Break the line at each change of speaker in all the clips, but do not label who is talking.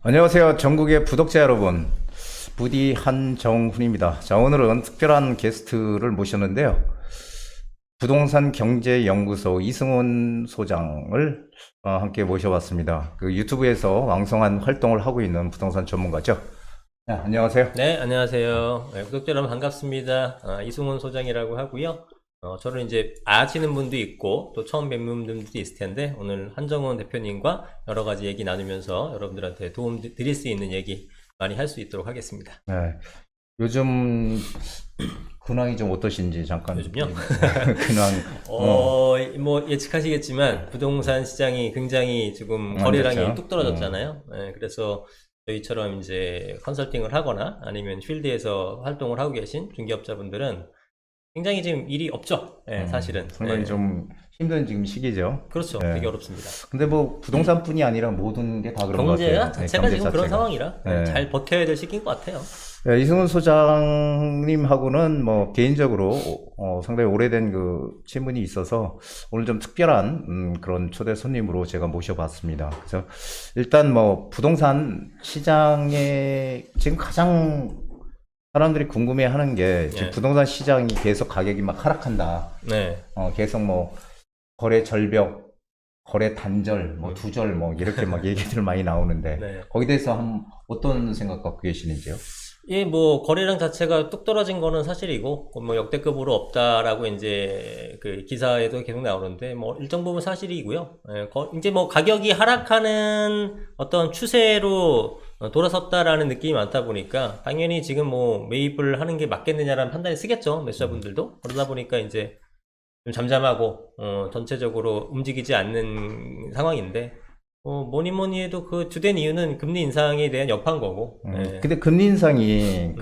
안녕하세요. 전국의 구독자 여러분. 부디 한정훈입니다. 자, 오늘은 특별한 게스트를 모셨는데요. 부동산 경제연구소 이승훈 소장을 함께 모셔봤습니다. 그 유튜브에서 왕성한 활동을 하고 있는 부동산 전문가죠. 네, 안녕하세요.
네, 안녕하세요. 네, 구독자 여러분 반갑습니다. 이승훈 소장이라고 하고요. 저를 이제 아시는 분도 있고 또 처음 뵙는 분들도 있을 텐데 오늘 한정훈 대표님과 여러 가지 얘기 나누면서 여러분들한테 도움 드릴 수 있는 얘기 많이 할 수 있도록 하겠습니다.
네, 요즘 근황이 좀 어떠신지 잠깐.
요즘요?
근황.
뭐 예측하시겠지만 부동산 시장이 굉장히 지금 거래량이
그렇죠.
뚝 떨어졌잖아요. 네, 그래서 저희처럼 이제 컨설팅을 하거나 아니면 필드에서 활동을 하고 계신 중개업자분들은 굉장히 지금 일이 없죠. 네, 사실은.
상당히
네.
좀 힘든 지금 시기죠.
그렇죠.
네.
되게 어렵습니다.
근데 뭐 부동산뿐이 아니라 모든 게 다 그런 것
경제가
같아요.
자체가
경제
지금 그런
자체가.
상황이라
네.
잘 버텨야 될 시기인 것 같아요.
네, 이승훈 소장님하고는 뭐 개인적으로 상당히 오래된 그 친분이 있어서 오늘 좀 특별한 그런 초대 손님으로 제가 모셔봤습니다. 그래서 일단 뭐 부동산 시장에 지금 가장 사람들이 궁금해하는 게 지금
네.
부동산 시장이 계속 가격이 막 하락한다.
네.
계속 뭐 거래 절벽, 거래 단절, 뭐 두절, 뭐 이렇게 막 얘기들 많이 나오는데
네.
거기에 대해서 어떤 생각 갖고 계시는지요?
예, 뭐 거래량 자체가 뚝 떨어진 거는 사실이고 뭐 역대급으로 없다라고 이제 그 기사에도 계속 나오는데 뭐 일정 부분 사실이고요. 예, 이제 뭐 가격이 하락하는 어떤 추세로 돌아섰다라는 느낌이 많다 보니까 당연히 지금 뭐 매입을 하는 게 맞겠느냐라는 판단이 쓰겠죠. 매수자분들도. 그러다 보니까 이제 좀 잠잠하고 전체적으로 움직이지 않는 상황인데 뭐니 해도 그 주된 이유는 금리 인상에 대한 여파인 거고. 예.
근데 금리 인상이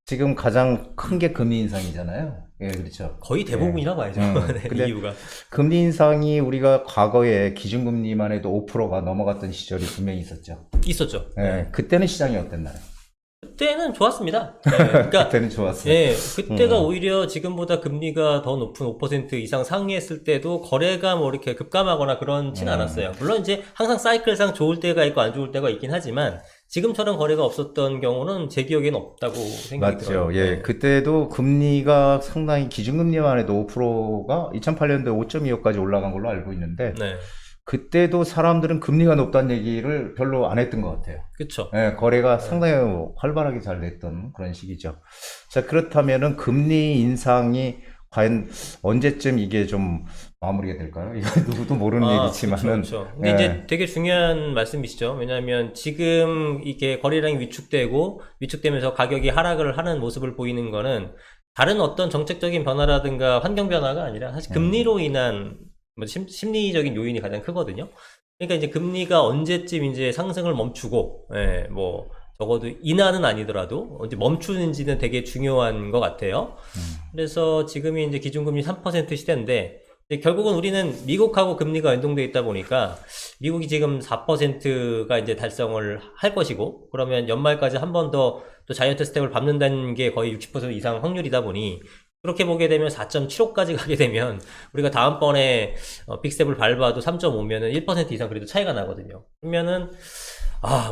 지금 가장 큰 게 금리 인상이잖아요. 예, 그렇죠.
거의 대부분이라 봐야죠. 네,
근데
이유가.
금리 인상이 우리가 과거에 기준금리만 해도 5%가 넘어갔던 시절이 분명히 있었죠.
있었죠.
예, 그때는 시장이 어땠나요?
그때는 좋았습니다. 예, 그러니까
그때는 좋았어요.
예, 그때가 오히려 지금보다 금리가 더 높은 5% 이상 상회했을 때도 거래가 뭐 이렇게 급감하거나 그렇진 않았어요. 물론 이제 항상 사이클상 좋을 때가 있고 안 좋을 때가 있긴 하지만 지금처럼 거래가 없었던 경우는 제 기억에는 없다고 생각이
맞죠.
들어요.
예,
네.
그때도 금리가 상당히 기준금리만 해도 5%가 2008년도에 5.25까지 올라간 걸로 알고 있는데
네.
그때도 사람들은 금리가 높다는 얘기를 별로 안 했던 것 같아요.
그쵸.
예, 거래가 상당히 활발하게 잘 됐던 그런 시기죠. 자, 그렇다면은 금리 인상이 과연 언제쯤 이게 좀 마무리가 될까요? 이거 누구도 모르는 얘기지만은.
그쵸. 근데
예,
이제 되게 중요한 말씀이시죠. 왜냐하면 지금 이게 거래량이 위축되면서 가격이 하락을 하는 모습을 보이는 거는 다른 어떤 정책적인 변화라든가 환경 변화가 아니라 사실 금리로 인한 뭐 심리적인 요인이 가장 크거든요. 그러니까 이제 금리가 언제쯤 이제 상승을 멈추고, 예, 뭐 적어도 인하는 아니더라도 언제 멈추는지는 되게 중요한 것 같아요. 그래서 지금이 이제 기준금리 3% 시대인데 이제 결국은 우리는 미국하고 금리가 연동돼 있다 보니까 미국이 지금 4%가 이제 달성을 할 것이고 그러면 연말까지 한 번 더 또 자이언트 스텝을 밟는다는 게 거의 60% 이상 확률이다 보니 그렇게 보게 되면 4.75까지 가게 되면 우리가 다음번에 빅스텝을 밟아도 3.5면은 1% 이상 그래도 차이가 나거든요. 그러면은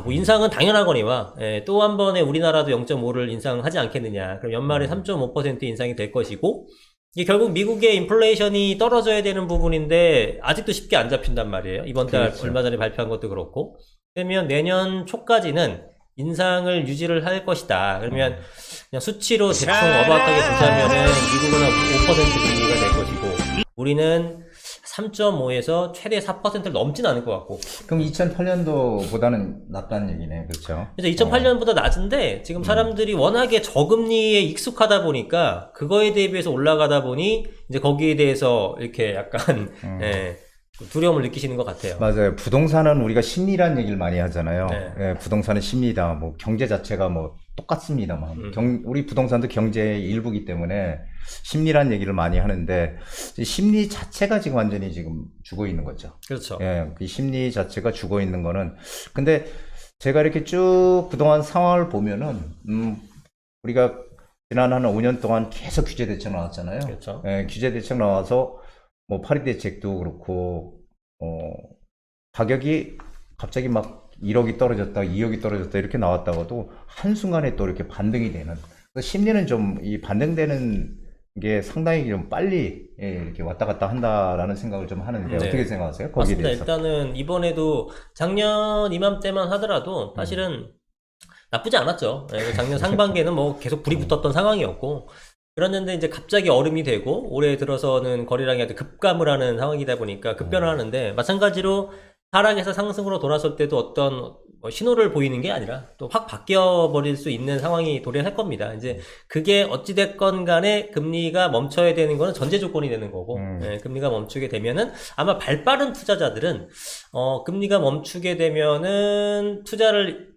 뭐 인상은 당연하거니와 또 한 번에 우리나라도 0.5를 인상하지 않겠느냐. 그럼 연말에 3.5% 인상이 될 것이고 이게 결국 미국의 인플레이션이 떨어져야 되는 부분인데 아직도 쉽게 안 잡힌단 말이에요. 이번 달
그렇죠.
얼마 전에 발표한 것도 그렇고. 그러면 내년 초까지는 인상을 유지를 할 것이다. 그러면 그냥 수치로 대충 어바웃하게 보자면은 미국은 한 5% 금리가 될 것이고 우리는 3.5에서 최대 4%를 넘진 않을 것 같고.
그럼 2008년도보다는 낫다는 얘기네, 그렇죠?
그래서 2008년보다 낮은데 지금 사람들이 워낙에 저금리에 익숙하다 보니까 그거에 대비해서 올라가다 보니 이제 거기에 대해서 이렇게 약간 예, 두려움을 느끼시는 것 같아요.
맞아요. 부동산은 우리가 심리란 얘기를 많이 하잖아요.
네.
예, 부동산은 심리다. 뭐 경제 자체가 뭐 똑같습니다만 우리 부동산도 경제의 일부이기 때문에 심리란 얘기를 많이 하는데 심리 자체가 지금 완전히 지금 죽어 있는 거죠.
그렇죠.
예, 그 심리 자체가 죽어 있는 거는 근데 제가 이렇게 쭉 그동안 상황을 보면은 우리가 지난 한 5년 동안 계속 규제 대책 나왔잖아요.
그렇죠.
예, 규제 대책 나와서 뭐 파리 대책도 그렇고 가격이 갑자기 막 1억이 떨어졌다, 2억이 떨어졌다 이렇게 나왔다가도 한순간에 또 이렇게 반등이 되는. 그래서 심리는 좀 이 반등되는 게 상당히 좀 빨리 이렇게 왔다 갔다 한다라는 생각을 좀 하는데
네.
어떻게 생각하세요? 거기에
맞습니다.
대해서.
일단은 이번에도 작년 이맘때만 하더라도 사실은 나쁘지 않았죠. 예, 작년 상반기에는 뭐 계속 불이 붙었던 상황이었고, 그랬는데 이제 갑자기 얼음이 되고 올해 들어서는 거래량이 아주 급감을 하는 상황이다 보니까 급변을 하는데, 마찬가지로 하락에서 상승으로 돌아설 때도 어떤 뭐 신호를 보이는 게 아니라 또 확 바뀌어 버릴 수 있는 상황이 도래할 겁니다. 이제 그게 어찌됐건 간에 금리가 멈춰야 되는 거는 전제 조건이 되는 거고, 예, 금리가 멈추게 되면은 아마 발빠른 투자자들은 금리가 멈추게 되면은 투자를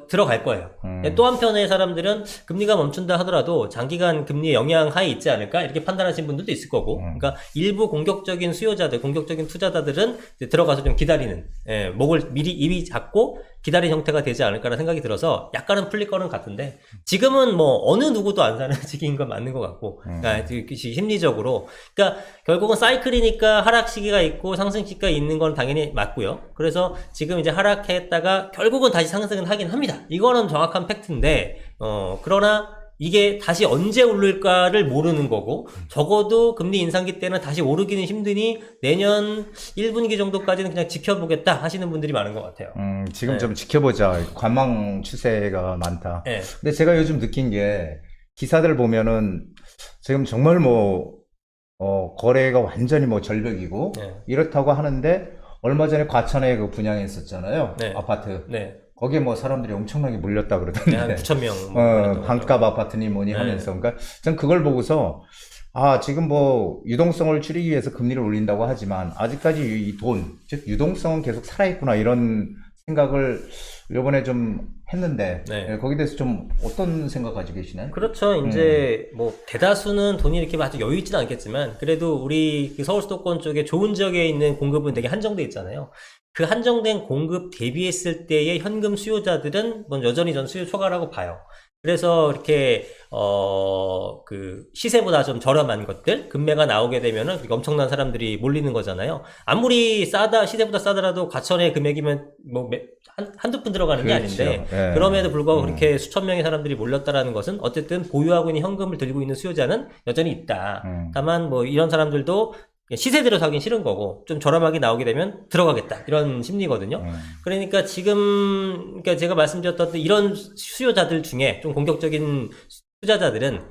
들어갈 거예요. 예, 또 한편의 사람들은 금리가 멈춘다 하더라도 장기간 금리의 영향 하에 있지 않을까 이렇게 판단하시는 분들도 있을 거고, 그러니까 일부 공격적인 수요자들, 공격적인 투자자들은 이제 들어가서 좀 기다리는, 예, 목을 미리 입이 잡고 기다린 형태가 되지 않을까라는 생각이 들어서 약간은 풀릴 거는 같은데, 지금은 뭐 어느 누구도 안 사는 시기인 건 맞는 것 같고, 그러니까 심리적으로, 그러니까 결국은 사이클이니까 하락 시기가 있고 상승 시기가 있는 건 당연히 맞고요. 그래서 지금 이제 하락했다가 결국은 다시 상승을 하긴 합니다. 이거는 정확한 팩트인데, 그러나 이게 다시 언제 오를까를 모르는 거고, 적어도 금리 인상기 때는 다시 오르기는 힘드니 내년 1분기 정도까지는 그냥 지켜보겠다 하시는 분들이 많은 것 같아요.
지금
네.
좀 지켜보자. 관망 추세가 많다.
네.
근데 제가 요즘 느낀 게 기사들 보면은 지금 정말 뭐 거래가 완전히 뭐 절벽이고
네.
이렇다고 하는데 얼마 전에 과천에 그 분양했었잖아요.
네.
아파트.
네.
거기에 뭐 사람들이 엄청나게 몰렸다
네, 한
그러던데.
9,000명. 뭐
반값 아파트니 뭐니
네.
하면서. 그러니까 전 그걸 보고서 지금 뭐 유동성을 줄이기 위해서 금리를 올린다고 하지만 아직까지 이 돈, 즉 유동성은 계속 살아있구나 이런 생각을 요번에 좀 했는데
네.
거기에 대해서 좀 어떤 생각 가지고 계시나요?
그렇죠. 이제 뭐 대다수는 돈이 이렇게 아주 여유 있지는 않겠지만, 그래도 우리 그 서울 수도권 쪽에 좋은 지역에 있는 공급은 되게 한정돼 있잖아요. 그 한정된 공급 대비했을 때의 현금 수요자들은 뭐 여전히 전 수요 초과라고 봐요. 그래서 이렇게 그 시세보다 좀 저렴한 것들 금매가 나오게 되면은 그렇게 엄청난 사람들이 몰리는 거잖아요. 아무리 시세보다 싸더라도 과천의 금액이면 뭐 한두 푼 들어가는 게
그렇죠.
아닌데,
예.
그럼에도 불구하고 그렇게 수천 명의 사람들이 몰렸다라는 것은 어쨌든 보유하고 있는 현금을 들고 있는 수요자는 여전히 있다. 다만 뭐 이런 사람들도 시세대로 사긴 싫은 거고 좀 저렴하게 나오게 되면 들어가겠다 이런 심리거든요. 그러니까 지금 그러니까 제가 말씀드렸던 이런 수요자들 중에 좀 공격적인 투자자들은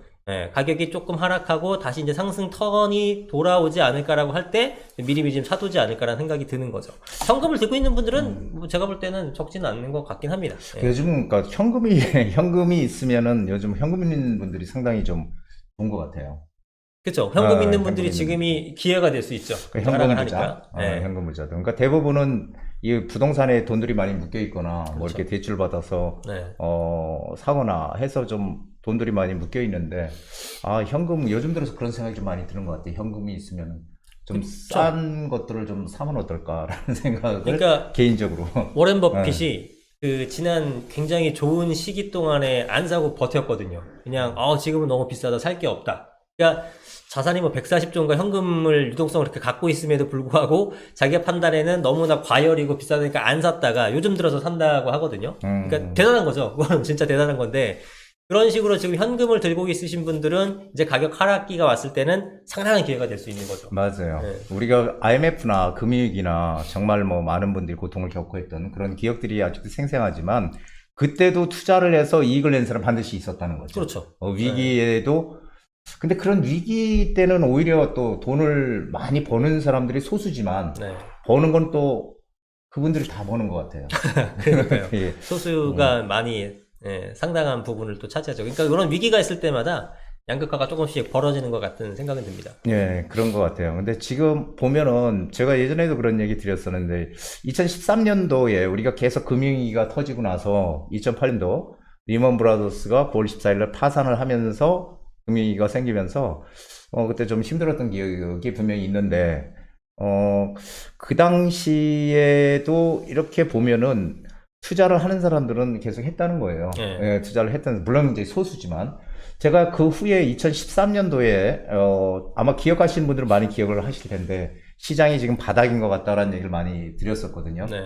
가격이 조금 하락하고 다시 이제 상승 턴이 돌아오지 않을까라고 할 때 미리미리 좀 사두지 않을까라는 생각이 드는 거죠. 현금을 들고 있는 분들은 뭐 제가 볼 때는 적지는 않는 것 같긴 합니다. 예.
요즘 그러니까 현금이 있으면은 요즘 현금 있는 분들이 상당히 좀 좋은 것 같아요.
그렇죠. 현금 있는
현금
분들이
있는
지금이 기회가 될 수 있죠.
그러니까
하락을
현금 부자,
하니까. 예.
현금 부자들. 그러니까 대부분은 이 부동산에 돈들이 많이 묶여 있거나 뭐
그렇죠.
이렇게 대출 받아서
네.
사거나 해서 좀 돈들이 많이 묶여 있는데 현금 요즘 들어서 그런 생각이 좀 많이 드는 것 같아요. 현금이 있으면 좀 싼 것들을 좀 사면 어떨까라는 생각을
그러니까
개인적으로.
워렌 버핏이 그 지난 굉장히 좋은 시기 동안에 안 사고 버텼거든요. 그냥 지금은 너무 비싸다, 살 게 없다. 그러니까 자산이 뭐 140조인가 현금을 유동성을 이렇게 갖고 있음에도 불구하고 자기가 판단에는 너무나 과열이고 비싸니까 안 샀다가 요즘 들어서 산다고 하거든요. 그러니까 대단한 거죠. 그건 진짜 대단한 건데, 그런 식으로 지금 현금을 들고 있으신 분들은 이제 가격 하락기가 왔을 때는 상당한 기회가 될 수 있는 거죠.
맞아요.
네.
우리가 IMF나 금융위기나 정말 뭐 많은 분들이 고통을 겪고 했던 그런 기억들이 아직도 생생하지만 그때도 투자를 해서 이익을 낸 사람 반드시 있었다는 거죠.
그렇죠.
위기에도. 근데 그런 위기 때는 오히려 또 돈을 많이 버는 사람들이 소수지만
네.
버는 건 또 그분들이 다 버는 것 같아요.
그러니까요.
예.
소수가 많이 상당한 부분을 또 차지하죠. 그러니까 그런 위기가 있을 때마다 양극화가 조금씩 벌어지는 것 같은 생각은 듭니다.
예, 그런 것 같아요. 근데 지금 보면은 제가 예전에도 그런 얘기 드렸었는데 2013년도에 우리가 계속 금융위기가 터지고 나서 2008년도 리먼 브라더스가 9월 14일날 파산을 하면서 금융위기가 생기면서 그때 좀 힘들었던 기억이 분명히 있는데 그 당시에도 이렇게 보면은 투자를 하는 사람들은 계속 했다는 거예요.
네.
예, 투자를 했다는, 물론 이제 소수지만. 제가 그 후에 2013년도에, 아마 기억하시는 분들은 많이 기억을 하실 텐데, 시장이 지금 바닥인 것 같다라는 얘기를 많이 드렸었거든요.
네.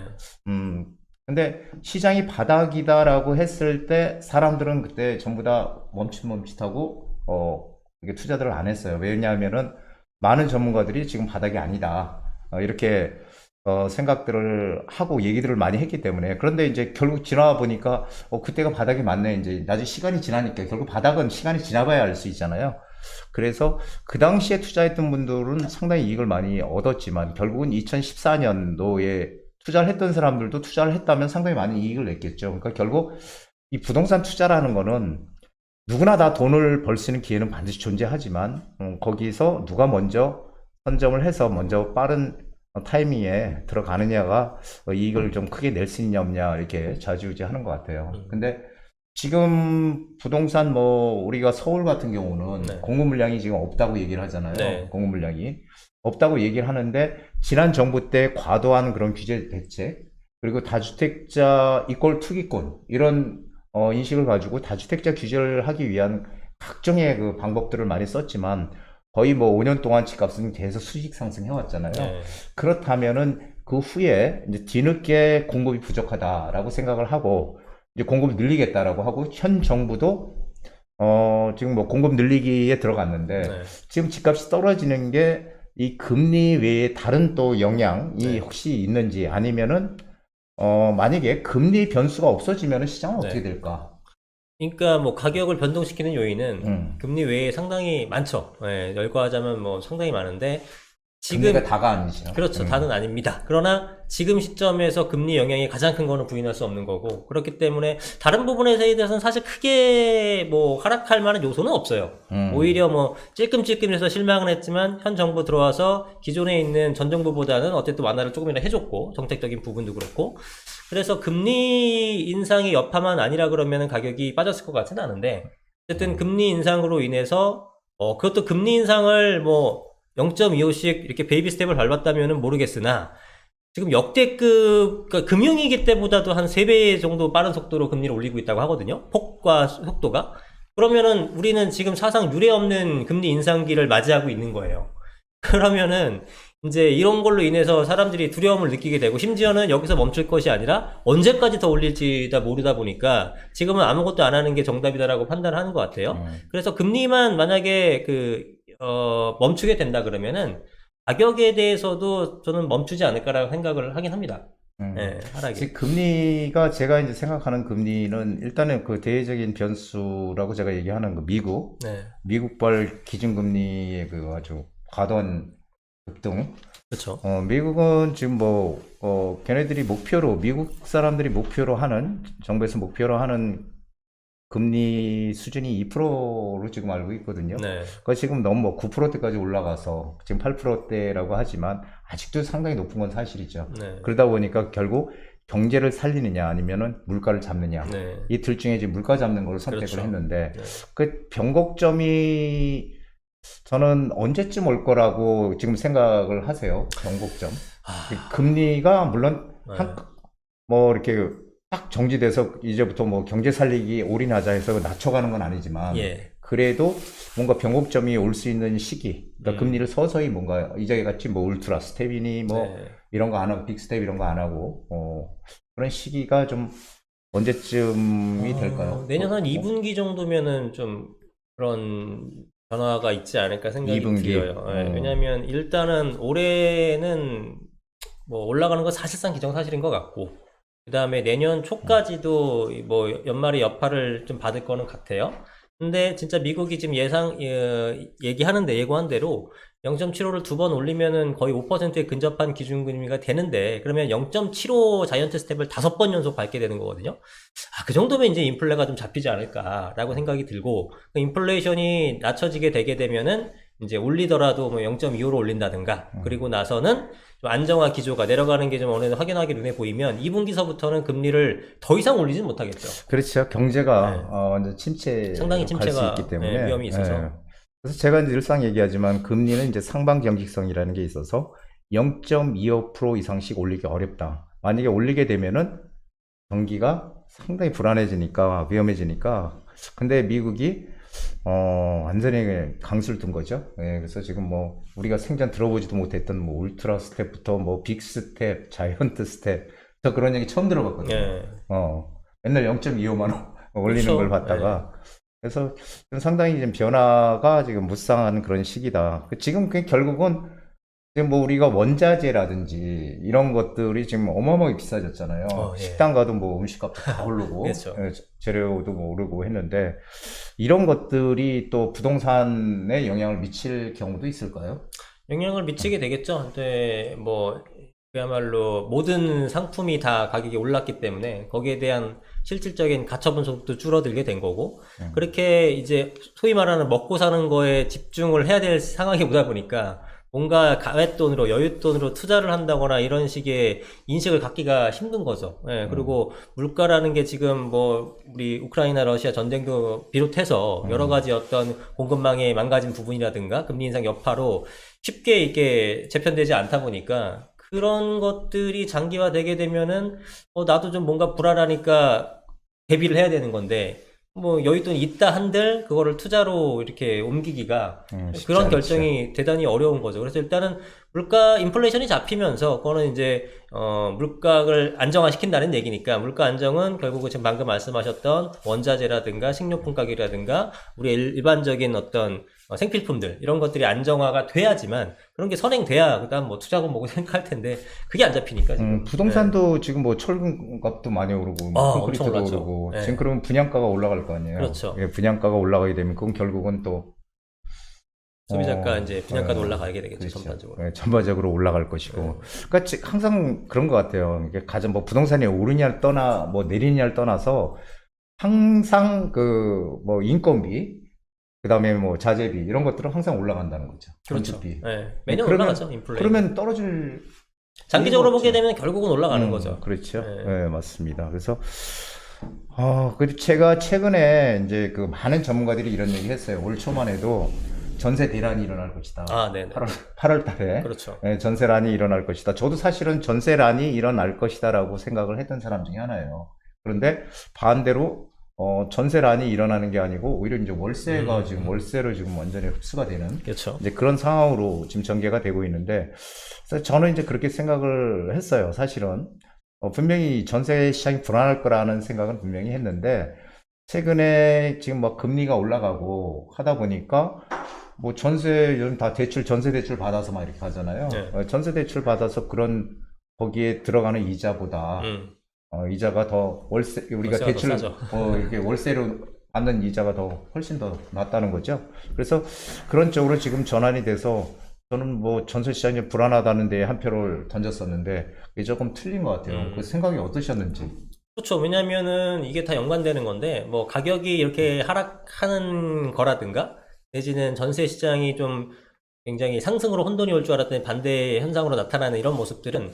근데 시장이 바닥이다라고 했을 때 사람들은 그때 전부 다 멈칫멈칫하고 이게 투자들을 안 했어요. 왜냐하면은 많은 전문가들이 지금 바닥이 아니다. 이렇게 생각들을 하고 얘기들을 많이 했기 때문에. 그런데 이제 결국 지나와 보니까 그때가 바닥이 맞네. 이제 나중에 시간이 지나니까 결국 바닥은 시간이 지나봐야 알 수 있잖아요. 그래서 그 당시에 투자했던 분들은 상당히 이익을 많이 얻었지만 결국은 2014년도에 투자를 했던 사람들도 투자를 했다면 상당히 많은 이익을 냈겠죠. 그러니까 결국 이 부동산 투자라는 거는 누구나 다 돈을 벌 수 있는 기회는 반드시 존재하지만 거기서 누가 먼저 선점을 해서 먼저 빠른 타이밍에 들어가느냐가 이익을 좀 크게 낼 수 있냐 없냐 이렇게 좌지우지하는 것 같아요. 근데 지금 부동산 뭐 우리가 서울 같은 경우는
네.
공급 물량이 지금 없다고 얘기를 하잖아요.
네.
공급 물량이 없다고 얘기를 하는데 지난 정부 때 과도한 그런 규제 대책 그리고 다주택자 이꼴 투기권 이런 인식을 가지고 다주택자 규제를 하기 위한 각종의 그 방법들을 많이 썼지만 거의 뭐 5년 동안 집값은 계속 수직 상승해 왔잖아요.
네.
그렇다면은 그 후에 이제 뒤늦게 공급이 부족하다라고 생각을 하고 이제 공급을 늘리겠다라고 하고 현 정부도 지금 뭐 공급 늘리기에 들어갔는데
네.
지금 집값이 떨어지는 게 이 금리 외에 다른 또 영향이
네.
혹시 있는지 아니면은 만약에 금리 변수가 없어지면은 시장은
네.
어떻게 될까?
그러니까 뭐 가격을 변동시키는 요인은
음.
금리 외에 상당히 많죠. 예, 열거하자면 뭐 상당히 많은데
금리가
지금
다가 아니죠.
그렇죠. 다는 아닙니다. 그러나 지금 시점에서 금리 영향이 가장 큰 거는 부인할 수 없는 거고 그렇기 때문에 다른 부분에 대해서는 사실 크게 뭐 하락할 만한 요소는 없어요. 오히려 뭐 찔끔찔끔해서 실망은 했지만 현 정부 들어와서 기존에 있는 전 정부보다는 어쨌든 완화를 조금이나 해줬고 정책적인 부분도 그렇고 그래서 금리 인상의 여파만 아니라 그러면 가격이 빠졌을 것 같지는 않은데 어쨌든 금리 인상으로 인해서 그것도 금리 인상을 뭐 0.25씩 이렇게 베이비 스텝을 밟았다면은 모르겠으나 지금 역대급 그러니까 금융위기 때보다도 한 3배 정도 빠른 속도로 금리를 올리고 있다고 하거든요. 폭과 속도가. 그러면은 우리는 지금 사상 유례 없는 금리 인상기를 맞이하고 있는 거예요. 그러면은 이제 이런 걸로 인해서 사람들이 두려움을 느끼게 되고 심지어는 여기서 멈출 것이 아니라 언제까지 더 올릴지 다 모르다 보니까 지금은 아무것도 안 하는 게 정답이다라고 판단하는 것 같아요. 그래서 금리만 만약에 멈추게 된다 그러면은 가격에 대해서도 저는 멈추지 않을까라고 생각을 하긴 합니다. 예, 하락이.
지금 금리가 제가 이제 생각하는 금리는 일단은 그 대외적인 변수라고 제가 얘기하는 그 미국,
네,
미국발 기준금리의 그 아주 과도한 급등.
그렇죠.
미국은 지금 걔네들이 미국 사람들이 목표로 하는, 정부에서 목표로 하는 금리 수준이 2%로 지금 알고 있거든요.
네,
그거 지금 너무 뭐 9%대까지 올라가서 지금 8%대라고 하지만 아직도 상당히 높은 건 사실이죠.
네,
그러다 보니까 결국 경제를 살리느냐 아니면은 물가를 잡느냐
네,
이 둘 중에 지금 물가 잡는 걸 선택을
그렇죠.
했는데
네.
그 변곡점이 저는 언제쯤 올 거라고 지금 생각을 하세요? 변곡점. 금리가 물론
네.
이렇게 딱 정지돼서 이제부터 뭐 경제 살리기 올인하자 해서 낮춰가는 건 아니지만
예.
그래도 뭔가 변곡점이 올 수 있는 시기 그러니까 금리를 서서히 뭔가 이제 같이 뭐 울트라 스텝이니 뭐
네.
이런 거 안 하고 빅 스텝 이런 거 안 하고 그런 시기가 좀 언제쯤이 될까요?
내년 한 2분기 정도면은 좀 그런 변화가 있지 않을까 생각이
2분기?
들어요. 예, 왜냐하면 일단은 올해는 뭐 올라가는 건 사실상 기정사실인 것 같고 그 다음에 내년 초까지도 뭐 연말에 여파를 좀 받을 거는 같아요. 근데 진짜 미국이 지금 예고한 대로 0.75를 2번 올리면은 거의 5%에 근접한 기준금리가 되는데 그러면 0.75 자이언트 스텝을 5번 연속 밟게 되는 거거든요. 그 정도면 이제 인플레가 좀 잡히지 않을까라고 생각이 들고 그 인플레이션이 낮춰지게 되게 되면은 이제 올리더라도 뭐 0.25로 올린다든가 그리고 나서는 좀 안정화 기조가 내려가는 게 좀 어느 정도 확연하게 눈에 보이면 2분기서부터는 금리를 더 이상 올리진 못하겠죠.
그렇죠. 경제가 이제 침체로
상당히
갈 수
침체가
있기 때문에
위험이 있어서.
그래서 제가 이제 늘상 얘기하지만 금리는 이제 상방 경직성이라는 게 있어서 0.25% 이상씩 올리기 어렵다. 만약에 올리게 되면은 경기가 상당히 불안해지니까 위험해지니까 근데 미국이 완전히 강수를 둔 거죠. 예, 그래서 지금 뭐 우리가 생전 들어보지도 못했던 뭐 울트라 스텝부터 뭐 빅 스텝, 자이언트 스텝 저 그런 얘기 처음 들어봤거든요.
예.
맨날 0.25만 원 올리는
그렇죠.
걸 봤다가 그래서 좀 상당히 지금 변화가 지금 무쌍한 그런 시기다. 지금 결국은 지금 뭐 우리가 원자재라든지 이런 것들이 지금 어마어마하게 비싸졌잖아요.
예.
식당 가도 뭐 음식값도 다 오르고
그렇죠.
재료도 뭐 오르고 했는데 이런 것들이 또 부동산에 영향을 미칠 경우도 있을까요?
영향을 미치게 되겠죠. 근데 뭐 그야말로 모든 상품이 다 가격이 올랐기 때문에 거기에 대한 실질적인 가처분 소득도 줄어들게 된 거고 그렇게 이제 소위 말하는 먹고 사는 거에 집중을 해야 될 상황이 오다 보니까 뭔가 가외돈으로 여윳돈으로 투자를 한다거나 이런 식의 인식을 갖기가 힘든 거죠. 예, 그리고 물가라는 게 지금 뭐 우리 우크라이나 러시아 전쟁도 비롯해서 여러 가지 어떤 공급망의 망가진 부분이라든가 금리 인상 여파로 쉽게 이게 재편되지 않다 보니까 그런 것들이 장기화되게 되면은 나도 좀 뭔가 불안하니까 대비를 해야 되는 건데 뭐 여윳돈이 있다 한들 그거를 투자로 이렇게 옮기기가
쉽지
그런
않죠.
결정이 대단히 어려운 거죠. 그래서 일단은 물가 인플레이션이 잡히면서 그거는 이제 물가를 안정화시킨다는 얘기니까 물가 안정은 결국은 지금 방금 말씀하셨던 원자재라든가 식료품 가격이라든가 우리 일반적인 어떤 생필품들 이런 것들이 안정화가 돼야지만 그런 게 선행돼야 그다음 뭐 투자고 뭐고 생각할 텐데 그게 안 잡히니까 지금.
부동산도 지금 뭐 철근값도 많이 오르고 뭐 콘크리트도
엄청 올랐죠.
오르고
네.
지금 그러면 분양가가 올라갈 거 아니에요.
그렇죠.
예, 분양가가 올라가게 되면 그건 결국은 또
소비자가 이제 분양가도 올라가게 되겠죠.
그렇죠.
전반적으로.
예, 전반적으로 올라갈 것이고. 그러니까 항상 그런 것 같아요. 이게 가장 뭐 부동산이 오르냐를 떠나 뭐 내리냐를 떠나서 항상 그 뭐 인건비 그다음에 뭐 자재비 이런 것들은 항상 올라간다는 거죠.
그렇죠.
건축비.
네. 매년
그러면-
올라가죠. 인플레이션.
그러면 떨어질
장기적으로
이유가
보게
없죠.
되면 결국은 올라가는 거죠.
그렇죠.
네.
네, 맞습니다. 그래서 그리고 제가 최근에 이제 그 많은 전문가들이 이런 얘기 했어요. 올 초만 해도 전세 대란이 일어날 것이다.
네네.
8월 달에
그렇죠.
전세란이 일어날 것이다. 저도 사실은 전세란이 일어날 것이다라고 생각을 했던 사람 중에 하나예요. 그런데 반대로 전세란이 일어나는 게 아니고 오히려 이제 월세가 지금 월세로 지금 완전히 흡수가 되는
그렇죠.
이제 그런 상황으로 지금 전개가 되고 있는데, 그래서 저는 이제 그렇게 생각을 했어요. 사실은 분명히 전세 시장이 불안할 거라는 생각은 분명히 했는데, 최근에 지금 뭐 금리가 올라가고 하다 보니까 뭐 전세 요즘 다 대출 전세 대출 받아서 막 이렇게 하잖아요.
네.
전세 대출 받아서 그런 거기에 들어가는 이자보다 이자가 더 월세 우리가
월세가
대출
더 싸죠.
이렇게 월세로 받는 이자가 더 훨씬 더 낮다는 거죠. 그래서 그런 쪽으로 지금 전환이 돼서 저는 뭐 전세 시장이 불안하다는 데 한 표를 던졌었는데 이게 조금 틀린 것 같아요. 그 생각이 어떠셨는지.
그렇죠. 왜냐면은 이게 다 연관되는 건데, 뭐 가격이 이렇게 하락하는 거라든가, 내지는 전세 시장이 좀 굉장히 상승으로 혼돈이 올 줄 알았더니 반대 현상으로 나타나는 이런 모습들은,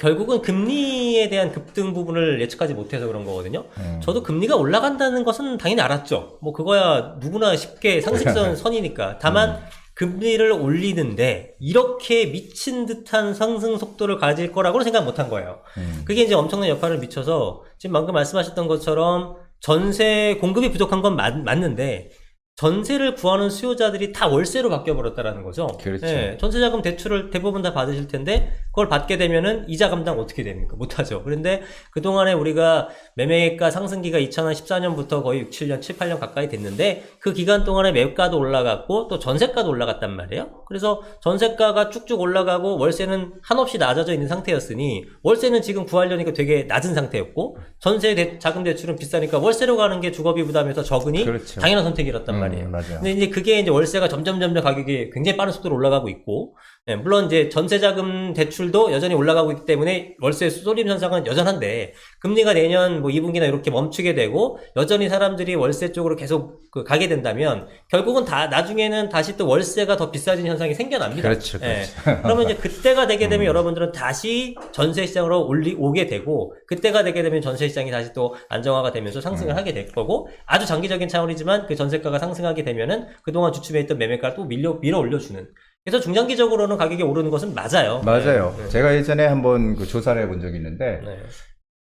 결국은 금리에 대한 급등 부분을 예측하지 못해서 그런 거거든요. 저도 금리가 올라간다는 것은 당연히 알았죠. 뭐 그거야 누구나 쉽게 상식선 선이니까. 다만, 금리를 올리는데 이렇게 미친 듯한 상승 속도를 가질 거라고는 생각 못 한 거예요. 그게 이제 엄청난 여파를 미쳐서 지금 방금 말씀하셨던 것처럼 전세 공급이 부족한 건 맞는데 전세를 구하는 수요자들이 다 월세로 바뀌어버렸다라는 거죠.
그렇죠.
네, 전세자금 대출을 대부분 다 받으실 텐데 그걸 받게 되면은 이자 감당 어떻게 됩니까? 못하죠. 그런데 그동안에 우리가 매매가 상승기가 2014년부터 거의 6, 7년, 7, 8년 가까이 됐는데 그 기간 동안에 매가도 올라갔고 또 전세가도 올라갔단 말이에요. 그래서 전세가가 쭉쭉 올라가고 월세는 한없이 낮아져 있는 상태였으니 월세는 지금 구하려니까 되게 낮은 상태였고 전세 자금 대출은 비싸니까 월세로 가는 게 주거비 부담이 더 적으니
그렇죠.
당연한 선택이었단 말이에요.
맞아요.
근데 이제 그게 이제 월세가 점점 가격이 굉장히 빠른 속도로 올라가고 있고, 네, 물론 이제 전세자금 대출도 여전히 올라가고 있기 때문에 월세 쏘림 현상은 여전한데, 금리가 내년 뭐 2분기나 이렇게 멈추게 되고, 여전히 사람들이 월세 쪽으로 계속 가게 된다면, 결국은 나중에는 다시 또 월세가 더 비싸진 현상이 생겨납니다.
그렇죠.
네. 그러면 이제 그때가 되게 되면 여러분들은 다시 전세 시장으로 오게 되고, 그때가 되게 되면 전세 시장이 다시 또 안정화가 되면서 상승을 하게 될 거고, 아주 장기적인 차원이지만 그 전세가가 상승하게 되면은 그동안 주춤해 있던 매매가를 또 밀어 올려주는. 그래서 중장기적으로는 가격이 오르는 것은 맞아요.
맞아요.
네.
제가 예전에 한번 그 조사를 해본 적이 있는데,
네.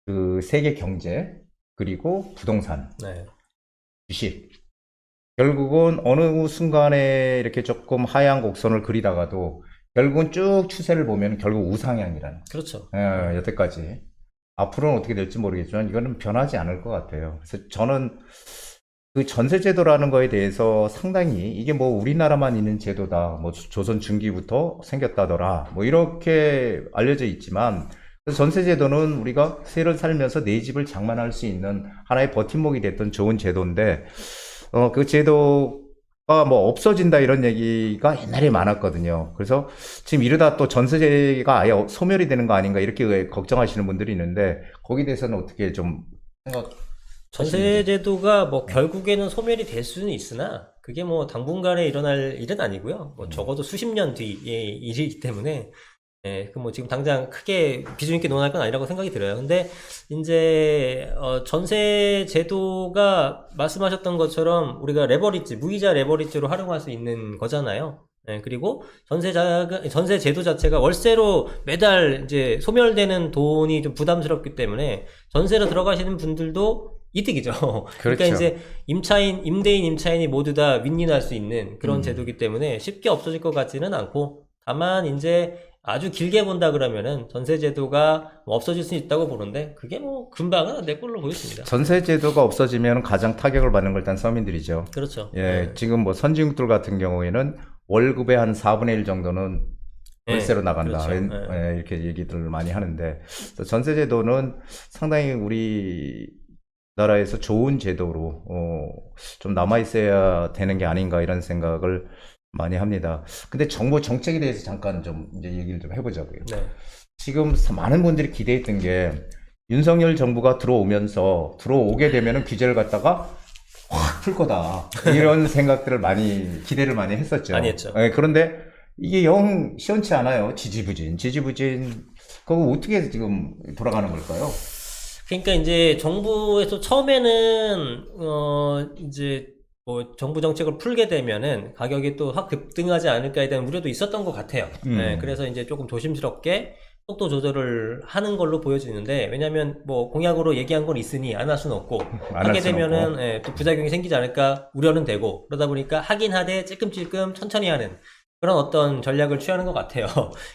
그 세계 경제, 그리고 부동산,
네.
주식. 결국은 어느 순간에 이렇게 조금 하향 곡선을 그리다가도 결국은 쭉 추세를 보면 결국 우상향이라는.
그렇죠.
여태까지. 앞으로는 어떻게 될지 모르겠지만 이거는 변하지 않을 것 같아요. 그래서 저는 그 전세 제도라는 거에 대해서 상당히 이게 뭐 우리나라만 있는 제도다. 뭐 조선 중기부터 생겼다더라. 뭐 이렇게 알려져 있지만 그래서 전세 제도는 우리가 세를 살면서 내 집을 장만할 수 있는 하나의 버팀목이 됐던 좋은 제도인데 그 제도가 뭐 없어진다 이런 얘기가 옛날에 많았거든요. 그래서 지금 이러다 또 전세제가 아예 소멸이 되는 거 아닌가 이렇게 걱정하시는 분들이 있는데 거기에 대해서는 어떻게 좀 생각
전세 제도가 뭐 결국에는 소멸이 될 수는 있으나 그게 뭐 당분간에 일어날 일은 아니고요. 뭐 적어도 수십 년 뒤의 일이기 때문에 예, 그 뭐 지금 당장 크게 비중 있게 논할 건 아니라고 생각이 들어요. 근데 이제 전세 제도가 말씀하셨던 것처럼 우리가 레버리지, 무이자 레버리지로 활용할 수 있는 거잖아요. 예, 그리고 전세 제도 자체가 월세로 매달 이제 소멸되는 돈이 좀 부담스럽기 때문에 전세로 들어가시는 분들도 이득이죠. 그러니까
그렇죠.
이제 임대인, 임차인이 모두 다 윈윈할 수 있는 그런 제도이기 때문에 쉽게 없어질 것 같지는 않고 다만 이제 아주 길게 본다 그러면은 전세 제도가 뭐 없어질 수 있다고 보는데 그게 뭐 금방은 안 될 걸로 보여집니다.
전세 제도가 없어지면 가장 타격을 받는 걸 일단 서민들이죠.
그렇죠.
예,
네.
지금 뭐 선진국들 같은 경우에는 월급의 한 4분의 1 정도는 월세로
네,
나간다.
그렇죠.
예, 이렇게 얘기들 많이 하는데 전세 제도는 상당히 우리나라에서 좋은 제도로 좀 남아 있어야 되는 게 아닌가 이런 생각을 많이 합니다. 근데 정부 정책에 대해서 잠깐 좀 이제 얘기를 좀 해보자고요.
네.
지금 많은 분들이 기대했던 게 윤석열 정부가 들어오게 되면은 규제를 갖다가 확 풀 거다. 이런 생각들을 기대를 많이 했었죠.
많이 했죠.
예, 그런데 이게 영 시원치 않아요. 지지부진. 그거 어떻게 지금 돌아가는 걸까요?
그러니까 이제 정부에서 처음에는 이제 뭐 정부 정책을 풀게 되면은 가격이 또 확 급등하지 않을까에 대한 우려도 있었던 것 같아요. 네, 그래서 이제 조금 조심스럽게 속도 조절을 하는 걸로 보여지는데 왜냐하면 뭐 공약으로 얘기한 건 있으니 안 할 수는 없고
안 할
하게
수는
되면은
없고.
또 부작용이 생기지 않을까 우려는 되고 그러다 보니까 하긴 하되 찔끔찔끔 천천히 하는 그런 어떤 전략을 취하는 것 같아요.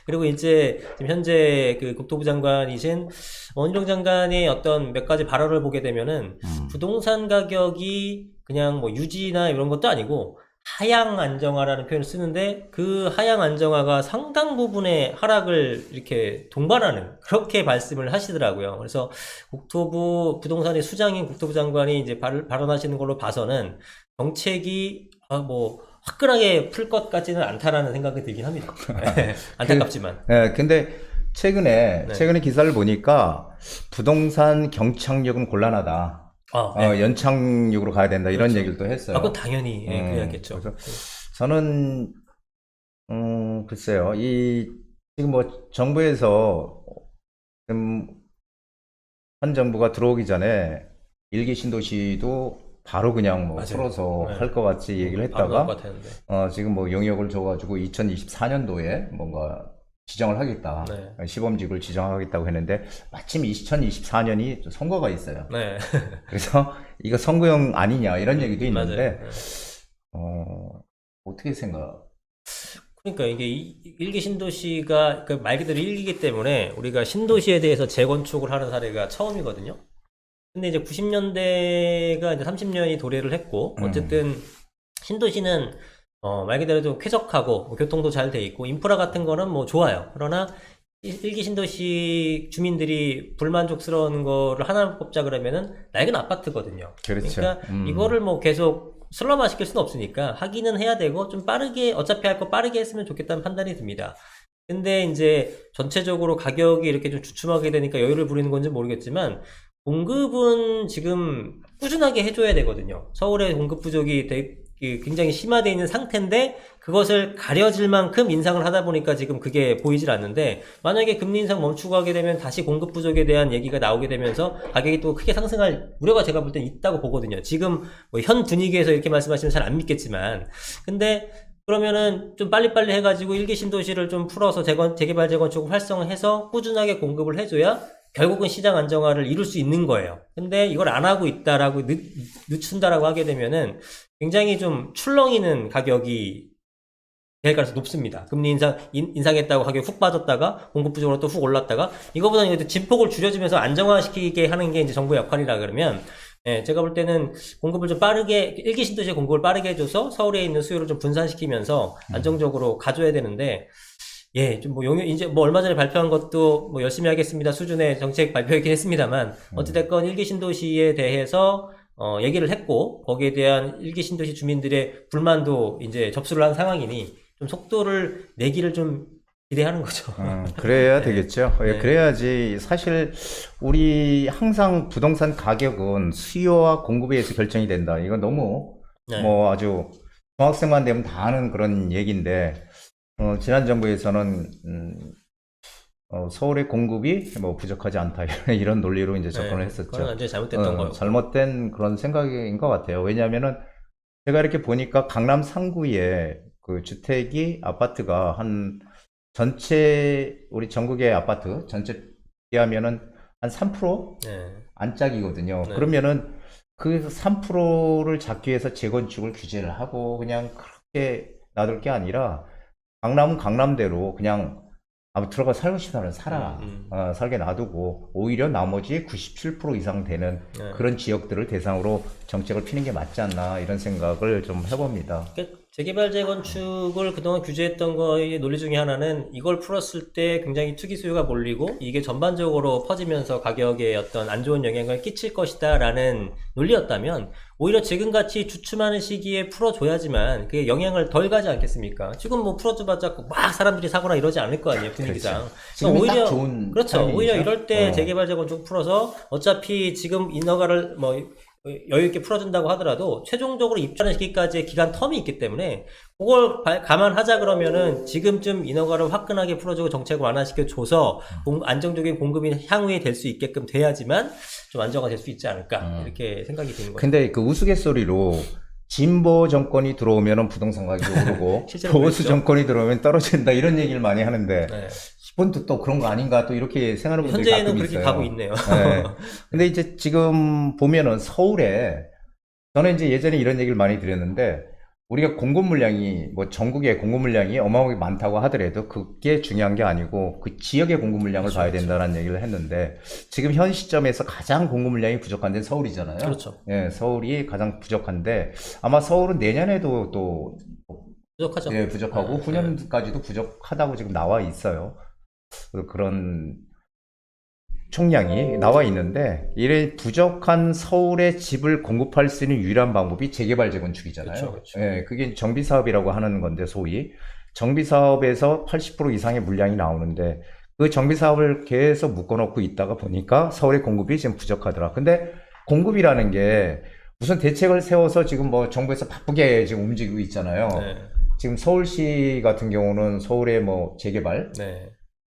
그리고 이제 지금 현재 그 국토부 장관이신 원희룡 장관의 어떤 몇 가지 발언을 보게 되면은 부동산 가격이 그냥 뭐 유지나 이런 것도 아니고 하향 안정화라는 표현을 쓰는데 그 하향 안정화가 상당 부분의 하락을 이렇게 동반하는 그렇게 말씀을 하시더라고요. 그래서 국토부 부동산의 수장인 국토부 장관이 이제 발언하시는 걸로 봐서는 정책이 뭐 화끈하게 풀 것 같지는 않다라는 생각이 들긴 합니다. 네, 안타깝지만.
예, 근데 최근에
네.
기사를 보니까 부동산 경착륙은 곤란하다.
네.
연착륙으로 가야 된다. 이런
그렇죠.
얘기를 또 했어요.
그건 당연히 그래야겠죠.
그래서 저는 글쎄요. 지금 뭐 정부에서 지금 현 정부가 들어오기 전에 일기 신도시도 바로 그냥 뭐
맞아요.
풀어서
네.
할 것 같이 얘기를
바로 나올 것
했다가
같았는데.
지금 뭐 영역을 줘가지고 2024년도에 뭔가 지정을 하겠다.
네.
시범지구를 지정하겠다고 했는데 마침 2024년이 선거가 있어요.
네.
그래서 이거 선거용 아니냐 이런 얘기도
맞아요.
있는데
네.
어떻게 생각?
그러니까 이게 일기 신도시가 그 말 그대로 일기이기 때문에 우리가 신도시에 대해서 재건축을 하는 사례가 처음이거든요. 근데 이제 90년대가 이제 30년이 도래를 했고 어쨌든 신도시는 말 그대로 좀 쾌적하고 뭐 교통도 잘 돼 있고 인프라 같은 거는 뭐 좋아요. 그러나 일기 신도시 주민들이 불만족스러운 거를 하나 뽑자 그러면은 낡은 아파트거든요.
그렇죠.
그러니까 이거를 뭐 계속 슬럼화 시킬 수는 없으니까 하기는 해야 되고 좀 빠르게 어차피 할 거 빠르게 했으면 좋겠다는 판단이 듭니다. 근데 이제 전체적으로 가격이 이렇게 좀 주춤하게 되니까 여유를 부리는 건지 모르겠지만 공급은 지금 꾸준하게 해줘야 되거든요. 서울의 공급 부족이 굉장히 심화되어 있는 상태인데 그것을 가려질 만큼 인상을 하다 보니까 지금 그게 보이질 않는데 만약에 금리 인상 멈추고 하게 되면 다시 공급 부족에 대한 얘기가 나오게 되면서 가격이 또 크게 상승할 우려가 제가 볼 땐 있다고 보거든요. 지금 뭐 현 분위기에서 이렇게 말씀하시면 잘 안 믿겠지만 근데 그러면은 좀 빨리빨리 해가지고 일기 신도시를 좀 풀어서 재개발 재건축을 활성화해서 꾸준하게 공급을 해줘야 결국은 시장 안정화를 이룰 수 있는 거예요. 근데 이걸 안 하고 있다라고 늦춘다라고 하게 되면은 굉장히 좀 출렁이는 가격이 될 가능성이 높습니다. 금리 인상했다고 가격이 훅 빠졌다가 공급 부족으로 또 훅 올랐다가 이거보다는 이제 진폭을 줄여주면서 안정화시키게 하는 게 이제 정부의 역할이라 그러면 제가 볼 때는 공급을 좀 빠르게 1기 신도시의 공급을 빠르게 해줘서 서울에 있는 수요를 좀 분산시키면서 안정적으로 가져야 되는데 좀 뭐 이제 뭐 얼마 전에 발표한 것도 뭐 열심히 하겠습니다 수준의 정책 발표이긴 했습니다만 어찌됐건 1기 신도시에 대해서 얘기를 했고 거기에 대한 1기 신도시 주민들의 불만도 이제 접수를 한 상황이니 좀 속도를 내기를 좀 기대하는 거죠.
그래야 되겠죠.
네.
그래야지 사실 우리 항상 부동산 가격은 수요와 공급에 의해서 결정이 된다. 이건 너무
네.
뭐 아주 중학생만 되면 다 아는 그런 얘기인데 지난 정부에서는 서울의 공급이 뭐 부족하지 않다 이런 논리로 이제 접근을 했었죠.
그건 완전히 잘못됐던 거예요.
잘못된 그런 생각인 것 같아요. 왜냐하면은 제가 이렇게 보니까 강남 상구에 그 주택이 아파트가 한 전체 우리 전국의 아파트 전체 비하면은 한 3%
네.
안짝이거든요.
네.
그러면은 그 3%를 잡기 위해서 재건축을 규제를 하고 그냥 그렇게 놔둘 게 아니라 강남은 강남대로 그냥 들어가 살고 싶다면 살아. 살게 놔두고 오히려 나머지 97% 이상 되는 그런 지역들을 대상으로 정책을 피는 게 맞지 않나 이런 생각을 좀 해봅니다.
재개발 재건축을 그동안 규제했던 거의 논리 중에 하나는 이걸 풀었을 때 굉장히 투기 수요가 몰리고 이게 전반적으로 퍼지면서 가격에 어떤 안 좋은 영향을 끼칠 것이다 라는 논리였다면 오히려 지금같이 주춤하는 시기에 풀어줘야지만 그게 영향을 덜 가지 않겠습니까? 지금 뭐 풀어줘봤자 막 사람들이 사거나 이러지 않을 거 아니에요, 분위기상.
그렇죠. 지금
오히려
딱 좋은
그렇죠.
타이밍이죠.
오히려 이럴 때 재개발 재건축 풀어서 어차피 지금 인허가를 뭐 여유 있게 풀어준다고 하더라도 최종적으로 입주하는 시기까지의 기간 텀이 있기 때문에 그걸 감안하자 그러면은 지금쯤 인허가를 화끈하게 풀어주고 정책을 완화시켜줘서 안정적인 공급이 향후에 될 수 있게끔 돼야지만 좀 안정화될 수 있지 않을까 이렇게 생각이 드는 거죠.
근데 그 우스갯소리로 진보 정권이 들어오면 부동산 가격이 오르고
실제로
보수
그랬죠.
정권이 들어오면 떨어진다 이런 얘기를 많이 하는데
네.
이번도 또 그런 거 아닌가 또 이렇게 생각하는 분들이
현재는
가끔
그렇게
있어요.
가고 있네요.
네. 근데 이제 지금 보면은 서울에 저는 이제 예전에 이런 얘기를 많이 드렸는데 우리가 공급 물량이 뭐 전국의 공급 물량이 어마어마하게 많다고 하더라도 그게 중요한 게 아니고 그 지역의 공급 물량을
그렇죠,
봐야 된다는 얘기를 했는데 지금 현 시점에서 가장 공급 물량이 부족한 데는 서울이잖아요.
그렇죠.
예, 서울이 가장 부족한데 아마 서울은 내년에도 또
부족하죠.
예, 부족하고 후년까지도 부족하다고 지금 나와 있어요. 그런 총량이 나와 있는데 이래 부족한 서울에 집을 공급할 수 있는 유일한 방법이 재개발 재건축이잖아요.
그렇죠.
예, 그게 정비 사업이라고 하는 건데 소위 정비 사업에서 80% 이상의 물량이 나오는데 그 정비 사업을 계속 묶어놓고 있다가 보니까 서울의 공급이 지금 부족하더라. 근데 공급이라는 게 무슨 대책을 세워서 지금 뭐 정부에서 바쁘게 지금 움직이고 있잖아요.
네.
지금 서울시 같은 경우는 서울의 뭐 재개발
네.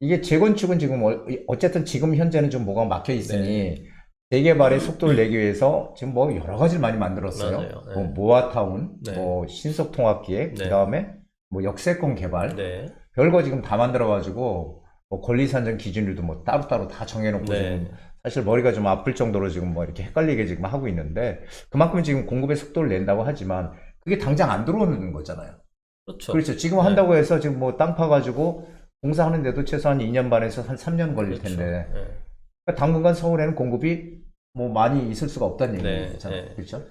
이게 재건축은 지금 어쨌든 지금 현재는 좀 뭐가 막혀 있으니 재개발의 속도를 내기 위해서 지금 뭐 여러 가지를 많이 만들었어요.
맞아요. 네.
뭐 모아타운,
네.
뭐 신속통합기획,
네.
그다음에 뭐 역세권 개발,
네.
별거 지금 다 만들어가지고 뭐 권리산정 기준율도 뭐 따로따로 다 정해놓고
네.
지금 사실 머리가 좀 아플 정도로 지금 뭐 이렇게 헷갈리게 지금 하고 있는데 그만큼 지금 공급의 속도를 낸다고 하지만 그게 당장 안 들어오는 거잖아요.
그렇죠.
그렇죠. 지금
네.
한다고 해서 지금 뭐 땅 파가지고 공사하는데도 최소한 2년 반에서 한 3년 걸릴
그렇죠.
텐데
네.
그러니까 당분간 서울에는 공급이 뭐 많이 있을 수가 없다는 얘기잖아요.
네.
그렇죠?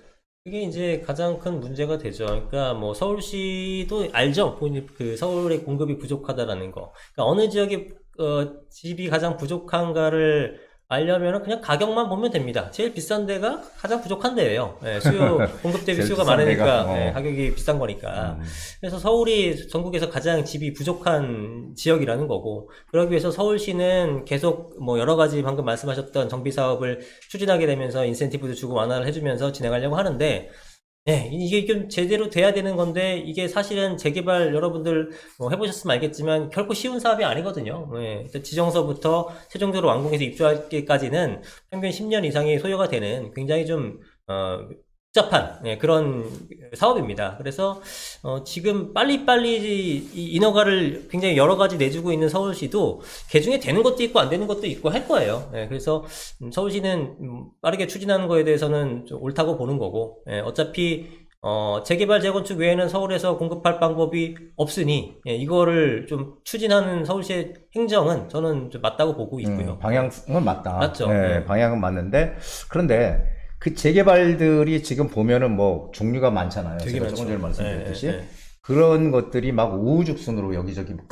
그게 이제 가장 큰 문제가 되죠. 그러니까 뭐 서울시도 알죠. 본인 그 서울의 공급이 부족하다라는 거. 그러니까 어느 지역에 집이 가장 부족한가를 알려면 그냥 가격만 보면 됩니다. 제일 비싼 데가 가장 부족한 데예요. 네, 수요 공급 대비
제일
수요가
비싼
많으니까
데가,
네, 가격이 비싼 거니까. 그래서 서울이 전국에서 가장 집이 부족한 지역이라는 거고 그러기 위해서 서울시는 계속 뭐 여러 가지 방금 말씀하셨던 정비 사업을 추진하게 되면서 인센티브도 주고 완화를 해주면서 진행하려고 하는데 네, 이게 좀 제대로 돼야 되는 건데 이게 사실은 재개발 여러분들 뭐 해보셨으면 알겠지만 결코 쉬운 사업이 아니거든요. 네, 일단 지정서부터 최종적으로 완공해서 입주하기까지는 평균 10년 이상이 소요가 되는 굉장히 좀 복잡한 그런 사업입니다. 그래서 지금 빨리빨리 이 인허가를 굉장히 여러 가지 내주고 있는 서울시도 개중에 되는 것도 있고 안 되는 것도 있고 할 거예요. 그래서 서울시는 빠르게 추진하는 거에 대해서는 좀 옳다고 보는 거고 어차피 재개발, 재건축 외에는 서울에서 공급할 방법이 없으니, 예, 이거를 좀 추진하는 서울시의 행정은 저는 좀 맞다고 보고 있고요.
방향은 맞다.
맞죠.
네,
네.
방향은 맞는데, 그런데 그 재개발들이 지금 보면은 뭐 종류가 많잖아요.
되게
제가
많죠.
조금 전에 말씀드렸듯이.
예, 예,
그런 것들이 막 우후죽순으로 여기저기 막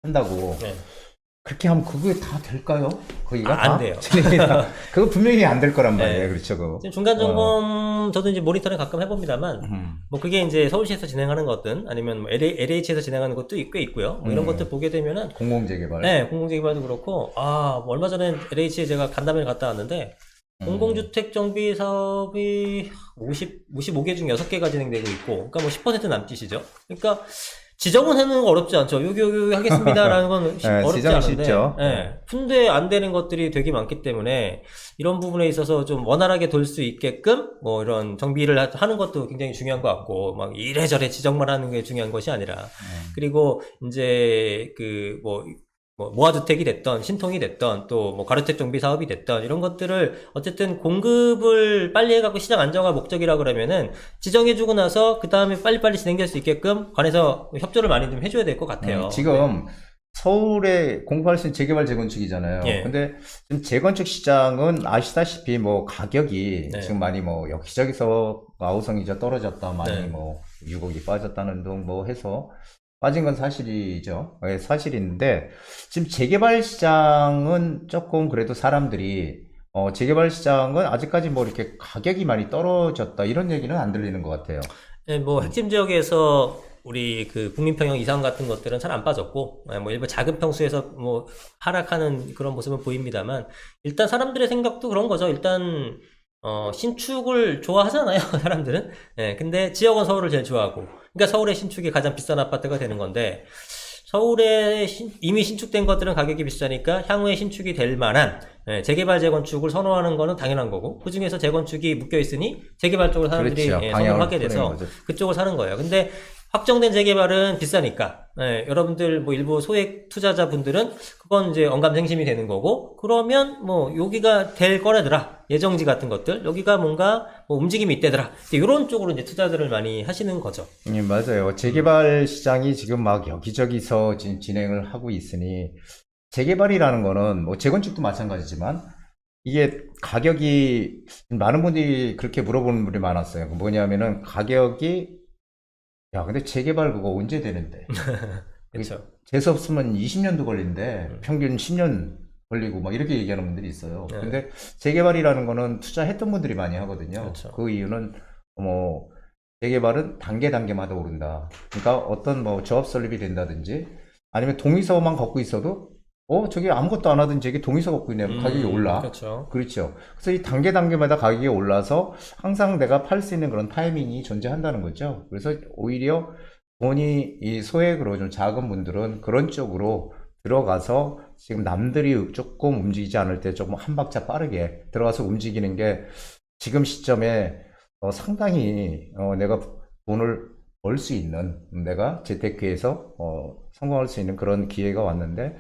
한다고.
예.
그렇게 하면 그게 다 될까요? 거기가
안
다?
돼요.
진행이 다? 그거 분명히 안 될 거란 말이에요.
네.
그렇죠. 그거.
지금 중간 점검 저도 이제 모니터링 가끔 해봅니다만 뭐 그게 이제 서울시에서 진행하는 거든 아니면 뭐 LH에서 진행하는 것도 꽤 있고요. 뭐 이런 것들 보게 되면은
공공재개발.
네, 공공재개발도 그렇고 뭐 얼마 전에 LH에 제가 간담회를 갔다 왔는데 공공주택 정비 사업이 55개 중 6개가 진행되고 있고 그러니까 뭐 10% 남짓이죠. 그러니까 지정은 하는 거 어렵지 않죠. 여기 하겠습니다라는 건 어렵지
지정이
않은데,
쉽죠.
근데 안 되는 것들이 되게 많기 때문에 이런 부분에 있어서 좀 원활하게 돌 수 있게끔 뭐 이런 정비를 하는 것도 굉장히 중요한 것 같고 막 이래저래 지정만 하는 게 중요한 것이 아니라 그리고 이제 그 뭐 모아주택이 됐던 신통이 됐던 또 뭐 가로택 정비 사업이 됐던 이런 것들을 어쨌든 공급을 빨리 해갖고 시장 안정화 목적이라 그러면은 지정해주고 나서 그 다음에 빨리빨리 진행될 수 있게끔 관에서 협조를 많이 좀 해줘야 될 것 같아요.
지금 서울에 공부할 수 있는 재개발 재건축이잖아요.
예.
근데 지금 재건축 시장은 아시다시피 뭐 가격이
네.
지금 많이 뭐 여기저기서 아우성이자 떨어졌다 많이
네.
뭐 6억이 빠졌다는 등 뭐 해서 빠진 건 사실이죠. 예, 사실인데 지금 재개발 시장은 조금 그래도 사람들이 재개발 시장은 아직까지 뭐 이렇게 가격이 많이 떨어졌다 이런 얘기는 안 들리는 것 같아요.
네, 뭐 핵심 지역에서 우리 그 국민평형 이상 같은 것들은 잘 안 빠졌고, 뭐 일부 작은 평수에서 뭐 하락하는 그런 모습은 보입니다만, 일단 사람들의 생각도 그런 거죠. 일단 신축을 좋아하잖아요, 사람들은. 예, 근데 지역은 서울을 제일 좋아하고, 그러니까 서울의 신축이 가장 비싼 아파트가 되는 건데, 서울에 이미 신축된 것들은 가격이 비싸니까 향후에 신축이 될 만한 재개발 재건축을 선호하는 거는 당연한 거고 그 중에서 재건축이 묶여 있으니 재개발 쪽을 사람들이
그렇죠.
선호를
방향을
하게 돼서
보내는 거죠.
그쪽을 사는 거예요. 근데 확정된 재개발은 비싸니까 여러분들 뭐 일부 소액 투자자분들은 그건 이제 언감생심이 되는 거고 그러면 뭐 여기가 될 거라더라 예정지 같은 것들 여기가 뭔가 뭐 움직임이 있대더라 이런 쪽으로 이제 투자들을 많이 하시는 거죠.
맞아요. 재개발 시장이 지금 막 여기저기서 지금 진행을 하고 있으니 재개발이라는 거는 뭐 재건축도 마찬가지지만 이게 가격이 많은 분들이 그렇게 물어보는 분이 많았어요. 뭐냐면은 가격이 야, 근데 재개발 그거 언제 되는데?
그렇죠.
재수 없으면 20년도 걸린대. 평균 10년 걸리고 막 이렇게 얘기하는 분들이 있어요.
네.
근데 재개발이라는 거는 투자했던 분들이 많이 하거든요.
그렇죠.
그 이유는 뭐 재개발은 단계마다 오른다. 그러니까 어떤 뭐 조합 설립이 된다든지 아니면 동의서만 갖고 있어도 저게 아무것도 안 하든 저게 동의서 갖고 있네. 가격이 올라.
그렇죠.
그렇죠. 그래서 이 단계마다 가격이 올라서 항상 내가 팔 수 있는 그런 타이밍이 존재한다는 거죠. 그래서 오히려 돈이 이 소액으로 좀 작은 분들은 그런 쪽으로 들어가서 지금 남들이 조금 움직이지 않을 때 조금 한 박자 빠르게 들어가서 움직이는 게 지금 시점에 상당히 내가 돈을 벌 수 있는 내가 재테크에서 성공할 수 있는 그런 기회가 왔는데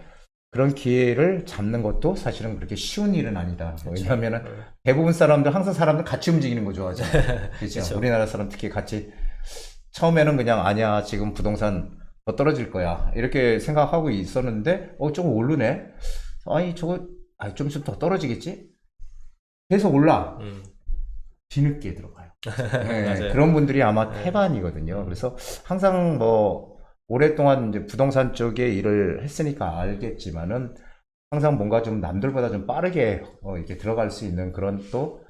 그런 기회를 잡는 것도 사실은 그렇게 쉬운 일은 아니다. 왜냐하면은 대부분 사람들 항상 사람들 같이 움직이는 거 좋아하잖아요. 그렇죠.
그쵸.
우리나라 사람 특히 같이 처음에는 그냥 아니야 지금 부동산 더 떨어질 거야 이렇게 생각하고 있었는데 조금 오르네. 아니 저거 좀 있으면 더 떨어지겠지. 계속 올라. 뒤늦게 들어가요. 네,
맞아요.
그런 분들이 아마 태반이거든요. 그래서 항상 뭐 오랫동안 이제 부동산 쪽에 일을 했으니까 알겠지만은 항상 뭔가 좀 남들보다 좀 빠르게 이렇게 들어갈 수 있는 그런 또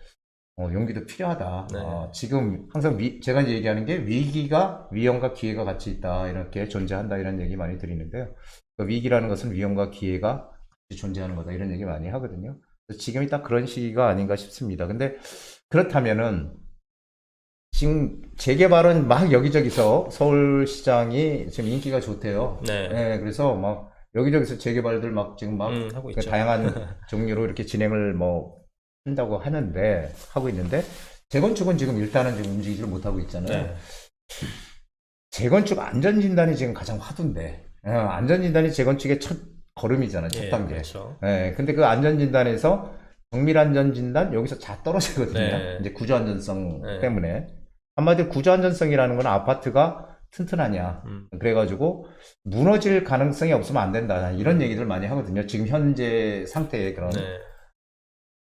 용기도 필요하다.
네.
지금 항상 제가 이제 얘기하는 게 위험과 기회가 같이 있다 이렇게 존재한다 이런 얘기 많이 드리는데요. 그 위기라는 것은 위험과 기회가 같이 존재하는 거다 이런 얘기 많이 하거든요. 그래서 지금이 딱 그런 시기가 아닌가 싶습니다. 근데 그렇다면은 지금 재개발은 막 여기저기서 서울시장이 지금 인기가 좋대요.
네.
그래서 막 여기저기서 재개발들 막 지금 막
하고
그
있죠.
다양한 종류로 이렇게 진행을 뭐 한다고 하고 있는데 재건축은 지금 일단은 지금 움직이지를 못하고 있잖아요.
네.
재건축 안전진단이 지금 가장 화두인데 안전진단이 재건축의 첫 걸음이잖아요. 첫 단계.
그렇죠.
근데 그 안전진단에서 정밀 안전진단 여기서 자 떨어지거든요.
네.
이제 구조 안전성
네.
때문에. 한마디로 구조 안전성이라는 건 아파트가 튼튼하냐. 그래가지고 무너질 가능성이 없으면 안 된다. 이런 얘기들 많이 하거든요. 지금 현재 상태의 그런.
네.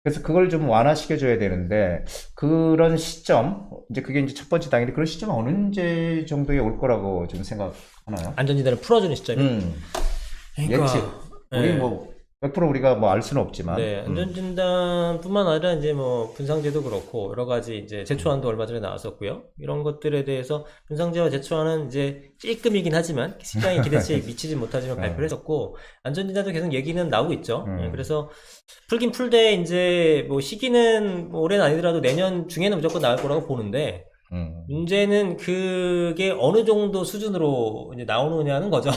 그래서 그걸 좀 완화시켜줘야 되는데, 그런 시점, 이제 그게 이제 첫 번째 단계인데, 그런 시점은 언제 정도에 올 거라고 좀 생각하나요?
안전지대를 풀어주는 시점이. 그러니까,
예측. 우리
네.
뭐, 100% 우리가 뭐 알 수는 없지만.
네, 안전진단뿐만 아니라 이제 뭐 분상제도 그렇고 여러 가지 이제 제초안도 얼마 전에 나왔었고요. 이런 것들에 대해서 분상제와 제초안은 이제 찔끔이긴 하지만 시장의 기대치에 미치지 못하지만 발표를 했었고 안전진단도 계속 얘기는 나오고 있죠. 네, 그래서 풀긴 풀되 이제 뭐 시기는 뭐 올해는 아니더라도 내년 중에는 무조건 나올 거라고 보는데 문제는 그게 어느 정도 수준으로 이제 나오느냐는 거죠.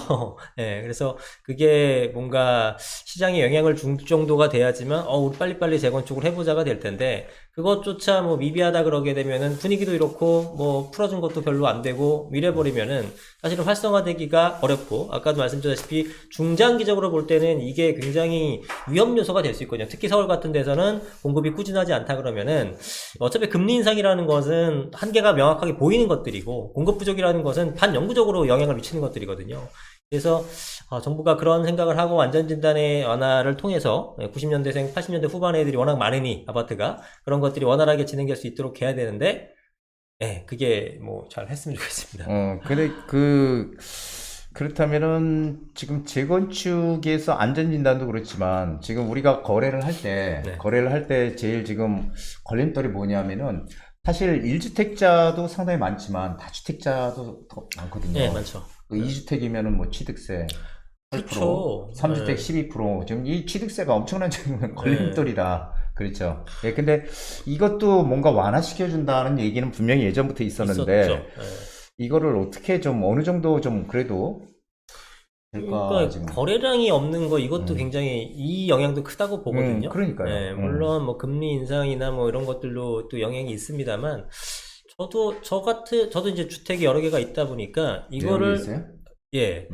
예, 그래서 그게 뭔가 시장에 영향을 줄 정도가 돼야지만, 우리 빨리빨리 재건축을 해보자가 될 텐데, 그것조차 뭐 미비하다 그러게 되면은 분위기도 이렇고, 뭐 풀어준 것도 별로 안 되고, 이래버리면은 사실은 활성화되기가 어렵고, 아까도 말씀드렸다시피 중장기적으로 볼 때는 이게 굉장히 위험 요소가 될 수 있거든요. 특히 서울 같은 데서는 공급이 꾸준하지 않다 그러면은, 어차피 금리 인상이라는 것은 한계가 명확하게 보이는 것들이고 공급 부족이라는 것은 반영구적으로 영향을 미치는 것들이거든요. 그래서 정부가 그런 생각을 하고 안전진단의 완화를 통해서 90년대생, 80년대 후반 애들이 워낙 많으니 아파트가 그런 것들이 원활하게 진행될 수 있도록 해야 되는데 그게 뭐 잘 했으면 좋겠습니다.
근데 그렇다면은 지금 재건축에서 안전진단도 그렇지만 지금 우리가 거래를 할 때 제일 지금 걸림돌이 뭐냐면은 사실 1주택자도 상당히 많지만 다주택자도 더 많거든요.
네, 많죠.
2주택이면은 뭐 취득세 8%,
그렇죠.
3주택 12%. 지금 이 취득세가 엄청난 지금 걸림돌이다. 그렇죠. 예, 근데 이것도 뭔가 완화시켜준다는 얘기는 분명히 예전부터 있었는데,
있었죠.
이거를 어떻게 좀 어느 정도 좀 그래도 될까,
그러니까
지금.
거래량이 없는 거 이것도 굉장히 이 영향도 크다고 보거든요.
그러니까요.
네, 물론 뭐 금리 인상이나 뭐 이런 것들로 또 영향이 있습니다만 저도 이제 주택이 여러 개가 있다 보니까 이거를
있어요?
예.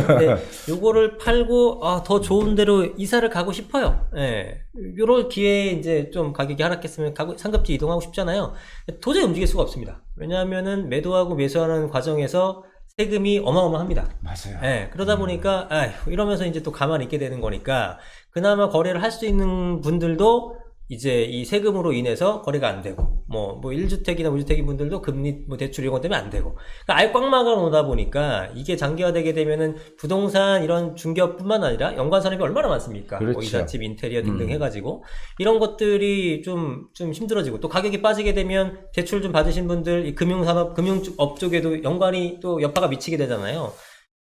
근데 요거를 팔고 더 좋은 데로 이사를 가고 싶어요. 예. 요럴 기회에 이제 좀 가격이 하락했으면 상급지 이동하고 싶잖아요. 도저히 움직일 수가 없습니다. 왜냐하면은 매도하고 매수하는 과정에서 세금이 어마어마합니다.
맞아요.
예, 그러다 보니까, 이러면서 이제 또 가만히 있게 되는 거니까, 그나마 거래를 할 수 있는 분들도 이제 이 세금으로 인해서 거래가 안 되고, 뭐 1주택이나 5주택인 분들도 금리, 뭐 대출 이런 것 때문에 안 되고. 그러니까 아예 꽉 막아 놓다 보니까, 이게 장기화되게 되면은 부동산 이런 중개업뿐만 아니라 연관산업이 얼마나 많습니까?
그렇죠.
뭐 이삿집, 인테리어 등등 해가지고. 이런 것들이 좀 힘들어지고, 또 가격이 빠지게 되면 대출 좀 받으신 분들, 이 금융산업, 금융업 쪽에도 연관이 또 여파가 미치게 되잖아요.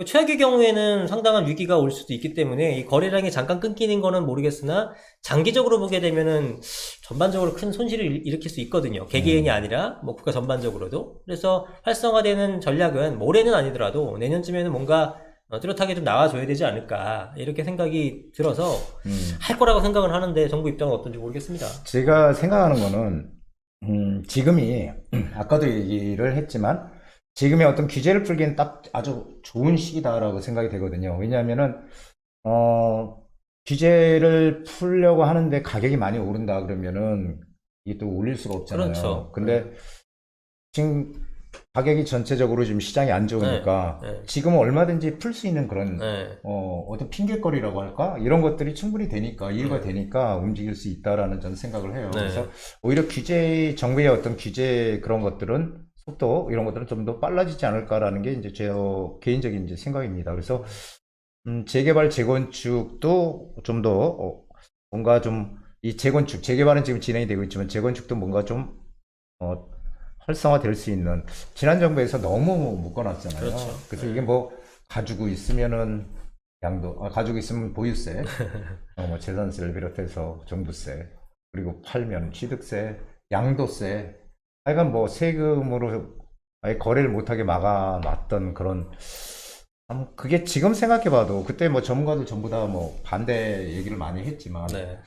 최악의 경우에는 상당한 위기가 올 수도 있기 때문에 이 거래량이 잠깐 끊기는 거는 모르겠으나 장기적으로 보게 되면은 전반적으로 큰 손실을 일으킬 수 있거든요. 개개인이 아니라 뭐 국가 전반적으로도. 그래서 활성화되는 전략은 올해는 아니더라도 내년쯤에는 뭔가 뚜렷하게 좀 나와줘야 되지 않을까 이렇게 생각이 들어서 할 거라고 생각을 하는데 정부 입장은 어떤지 모르겠습니다.
제가 생각하는 거는, 지금이, 아까도 얘기를 했지만, 지금의 어떤 규제를 풀기엔 딱 아주 좋은 시기다라고 생각이 되거든요. 왜냐하면은, 규제를 풀려고 하는데 가격이 많이 오른다 그러면은, 이게 또 올릴 수가 없잖아요.
그렇죠.
근데, 지금 가격이 전체적으로 지금 시장이 안 좋으니까,
네.
지금은 얼마든지 풀 수 있는 그런,
네.
어떤 핑계거리라고 할까? 이런 것들이 충분히 되니까, 이해가 되니까 움직일 수 있다라는 저는 생각을 해요.
네.
그래서 오히려 정부의 어떤 규제 그런 것들은 속도 이런 것들은 좀 더 빨라지지 않을까라는 게 이제 제 개인적인 이제 생각입니다. 그래서 재개발 재건축도 좀 더 뭔가 좀 이 재개발은 지금 진행이 되고 있지만 재건축도 뭔가 좀 활성화될 수 있는 지난 정부에서 너무 묶어놨잖아요.
그렇죠.
그래서 이게 뭐 가지고 있으면은 가지고 있으면 보유세, 뭐 재산세를 비롯해서 종부세, 그리고 팔면 취득세, 양도세. 하여간 뭐 세금으로 아예 거래를 못하게 막아놨던 그런, 그게 지금 생각해봐도 그때 뭐 전문가들 전부 다 뭐 반대 얘기를 많이 했지만
네.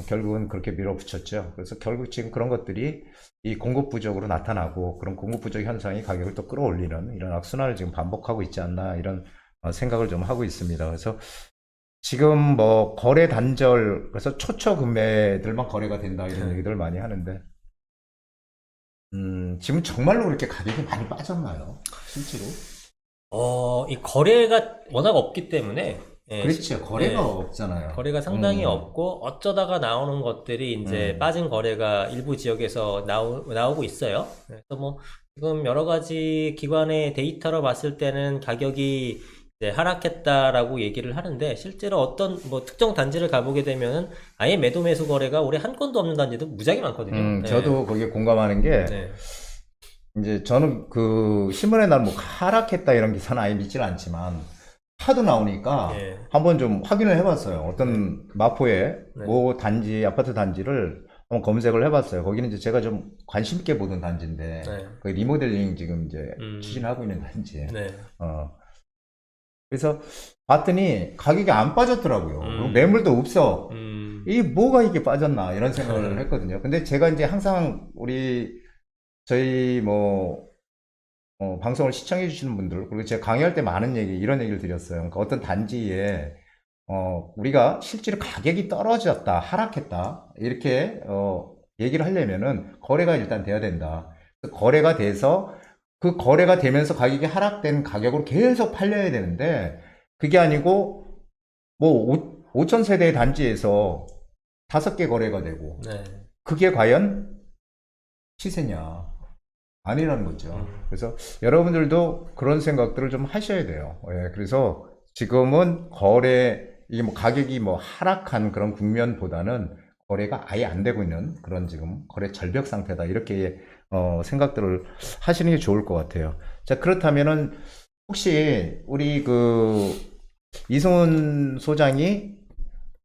결국은 그렇게 밀어붙였죠. 그래서 결국 지금 그런 것들이 이 공급 부족으로 나타나고 그런 공급 부족 현상이 가격을 또 끌어올리는 이런 악순환을 지금 반복하고 있지 않나 이런 생각을 좀 하고 있습니다. 그래서 지금 뭐 거래 단절, 그래서 초초 금매들만 거래가 된다 이런 얘기들 많이 하는데 지금 정말로 그렇게 가격이 많이 빠졌나요? 실제로?
이 거래가 워낙 없기 때문에, 예,
그렇죠. 거래가
예,
없잖아요.
거래가 상당히 없고, 어쩌다가 나오는 것들이 이제 빠진 거래가 일부 지역에서 나오고 있어요. 그래서 뭐, 지금 여러 가지 기관의 데이터로 봤을 때는 가격이 이제 하락했다라고 얘기를 하는데, 실제로 어떤 뭐 특정 단지를 가보게 되면은 아예 매도 매수 거래가 올해 한 건도 없는 단지도 무지하게 많거든요. 네.
저도 거기에 공감하는 게,
네.
이제 저는 그 신문에 날 뭐 하락했다 이런 기사는 아예 믿지는 않지만, 하도 나오니까
예.
한번 좀 확인을 해봤어요. 어떤 마포에
네.
뭐 단지, 아파트 단지를 한번 검색을 해봤어요. 거기는 이제 제가 좀 관심 있게 보던 단지인데,
네.
그 리모델링 지금 이제
음.
추진하고 있는 단지.
네.
그래서 봤더니 가격이 안 빠졌더라고요. 그리고
음.
매물도 없어.
음.
이게 뭐가 이게 빠졌나 이런 생각을 했거든요. 근데 제가 이제 항상 저희 방송을 시청해 주시는 분들, 그리고 제가 강의할 때 많은 이런 얘기를 드렸어요. 그러니까 어떤 단지에, 우리가 실제로 가격이 떨어졌다, 하락했다, 이렇게, 얘기를 하려면은 거래가 일단 돼야 된다. 거래가 돼서 그 거래가 되면서 가격이 하락된 가격으로 계속 팔려야 되는데, 그게 아니고, 뭐, 5천 세대의 단지에서 5개 거래가 되고,
네.
그게 과연 시세냐? 아니라는 거죠. 그래서 여러분들도 그런 생각들을 좀 하셔야 돼요. 예, 그래서 지금은 이게 뭐 가격이 뭐 하락한 그런 국면보다는 거래가 아예 안 되고 있는 그런 지금 거래 절벽 상태다. 이렇게, 생각들을 하시는 게 좋을 것 같아요. 자, 그렇다면은 혹시 우리 이승훈 소장이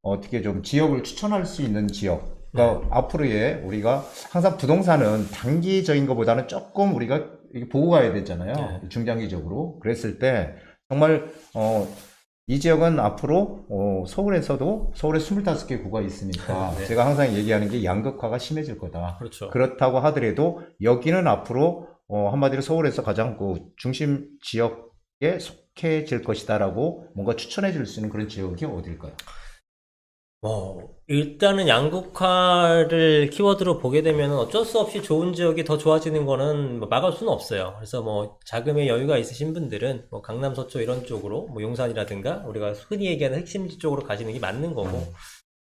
어떻게 좀 지역을 추천할 수 있는 지역, 그러니까 앞으로의 우리가 항상 부동산은 단기적인 것보다는 조금 우리가 이게 보고 가야 되잖아요.
네.
중장기적으로. 그랬을 때 정말 이 지역은 앞으로 서울에서도 서울에 25개 구가 있으니까
네.
제가 항상 얘기하는 게 양극화가 심해질 거다.
그렇죠.
그렇다고 하더라도 여기는 앞으로 한마디로 서울에서 가장 그 중심 지역에 속해질 것이다라고 뭔가 추천해 줄 수 있는 그런 지역이 어딜까요?
일단은 양극화를 키워드로 보게 되면 어쩔 수 없이 좋은 지역이 더 좋아지는 거는 뭐 막을 수는 없어요. 그래서 뭐 자금의 여유가 있으신 분들은 뭐 강남 서초 이런 쪽으로 뭐 용산이라든가 우리가 흔히 얘기하는 핵심지 쪽으로 가시는 게 맞는 거고,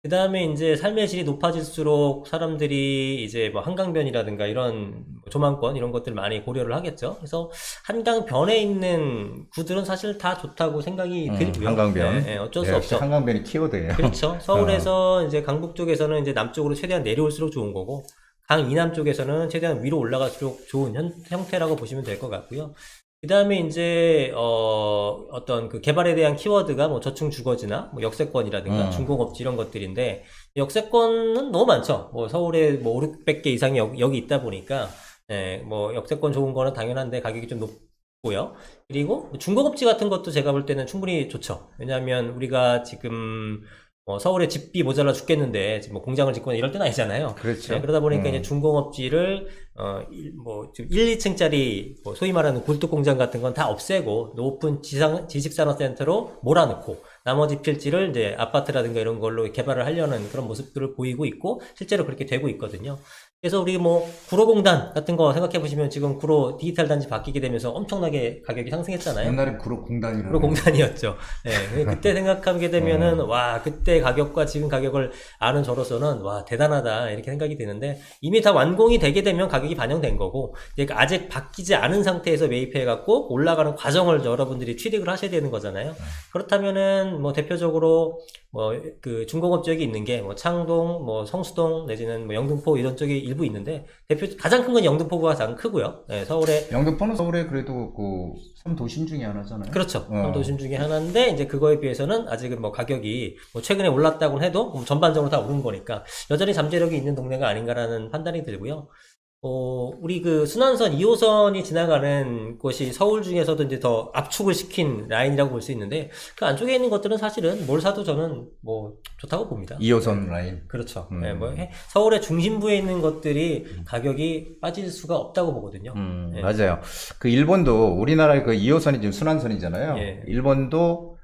그 다음에 이제 삶의 질이 높아질수록 사람들이 이제 뭐 한강변이라든가 이런 조망권 이런 것들 많이 고려를 하겠죠. 그래서 한강변에 있는 구들은 사실 다 좋다고 생각이 들고요.
한강변.
네, 어쩔 수
네, 역시
없죠.
한강변이 키워드예요.
그렇죠. 서울에서 이제 강북 쪽에서는 이제 남쪽으로 최대한 내려올수록 좋은 거고, 강 이남 쪽에서는 최대한 위로 올라갈수록 좋은 형태라고 보시면 될 것 같고요. 그 다음에 이제 어떤 그 개발에 대한 키워드가 뭐 저층 주거지나 뭐 역세권이라든가 중공업지 이런 것들인데, 역세권은 너무 많죠. 뭐 서울에 뭐 5, 600개 이상이 여기 있다 보니까, 뭐 역세권 좋은 거는 당연한데 가격이 좀 높고요. 그리고 중공업지 같은 것도 제가 볼 때는 충분히 좋죠. 왜냐하면 우리가 지금 서울에 집비 모자라 죽겠는데 지금 뭐 공장을 짓거나 이럴 때는 아니잖아요.
그렇죠.
네, 그러다 보니까 이제 중공업지를 지금 1, 2층짜리 소위 말하는 굴뚝 공장 같은 건 다 없애고 높은 지식산업센터로 몰아넣고 나머지 필지를 이제 아파트라든가 이런 걸로 개발을 하려는 그런 모습들을 보이고 있고 실제로 그렇게 되고 있거든요. 그래서 우리 뭐 구로공단 같은 거 생각해 보시면 지금 구로 디지털 단지 바뀌게 되면서 엄청나게 가격이 상승했잖아요.
옛날에 구로공단이라는.
구로공단이었죠. 네, 그때 생각하게 되면은 와, 그때 가격과 지금 가격을 아는 저로서는 와, 대단하다 이렇게 생각이 드는데, 이미 다 완공이 되게 되면 가격이 반영된 거고, 이제 아직 바뀌지 않은 상태에서 매입해 갖고 올라가는 과정을 여러분들이 취득을 하셔야 되는 거잖아요. 그렇다면은 뭐 대표적으로 뭐 그 중공업 지역이 있는 게 뭐 창동, 뭐 성수동 내지는 뭐 영등포 이런 쪽이 일부 있는데, 가장 큰 건 영등포가 가장 크고요. 네,
영등포는 서울에 그래도 그 3도심 중에 하나잖아요.
그렇죠. 도심 중에 하나인데, 이제 그거에 비해서는 아직은 뭐 가격이 뭐 최근에 올랐다고 해도 뭐 전반적으로 다 오른 거니까 여전히 잠재력이 있는 동네가 아닌가라는 판단이 들고요. 우리 그 순환선 2호선이 지나가는 곳이 서울 중에서도 이제 더 압축을 시킨 라인이라고 볼 수 있는데, 그 안쪽에 있는 것들은 사실은 뭘 사도 저는 뭐 좋다고 봅니다.
2호선 라인.
그렇죠. 네, 뭐 서울의 중심부에 있는 것들이 가격이 빠질 수가 없다고 보거든요. 네.
맞아요. 그 일본도 우리나라의 그 2호선이 지금 순환선이잖아요.
예.
일본도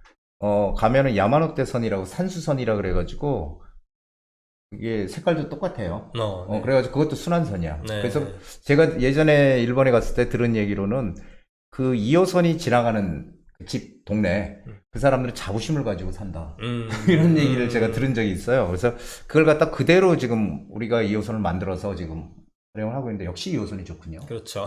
가면은 야마노테선이라고 산수선이라 그래가지고 그게 색깔도 똑같아요.
네.
그래가지고 그것도 순환선이야.
네.
그래서 제가 예전에 일본에 갔을 때 들은 얘기로는 그 2호선이 지나가는 그 집 동네 그 사람들은 자부심을 가지고 산다. 이런 얘기를 제가 들은 적이 있어요. 그래서 그걸 갖다 그대로 지금 우리가 2호선을 만들어서 지금 활용을 하고 있는데 역시 2호선이 좋군요.
그렇죠.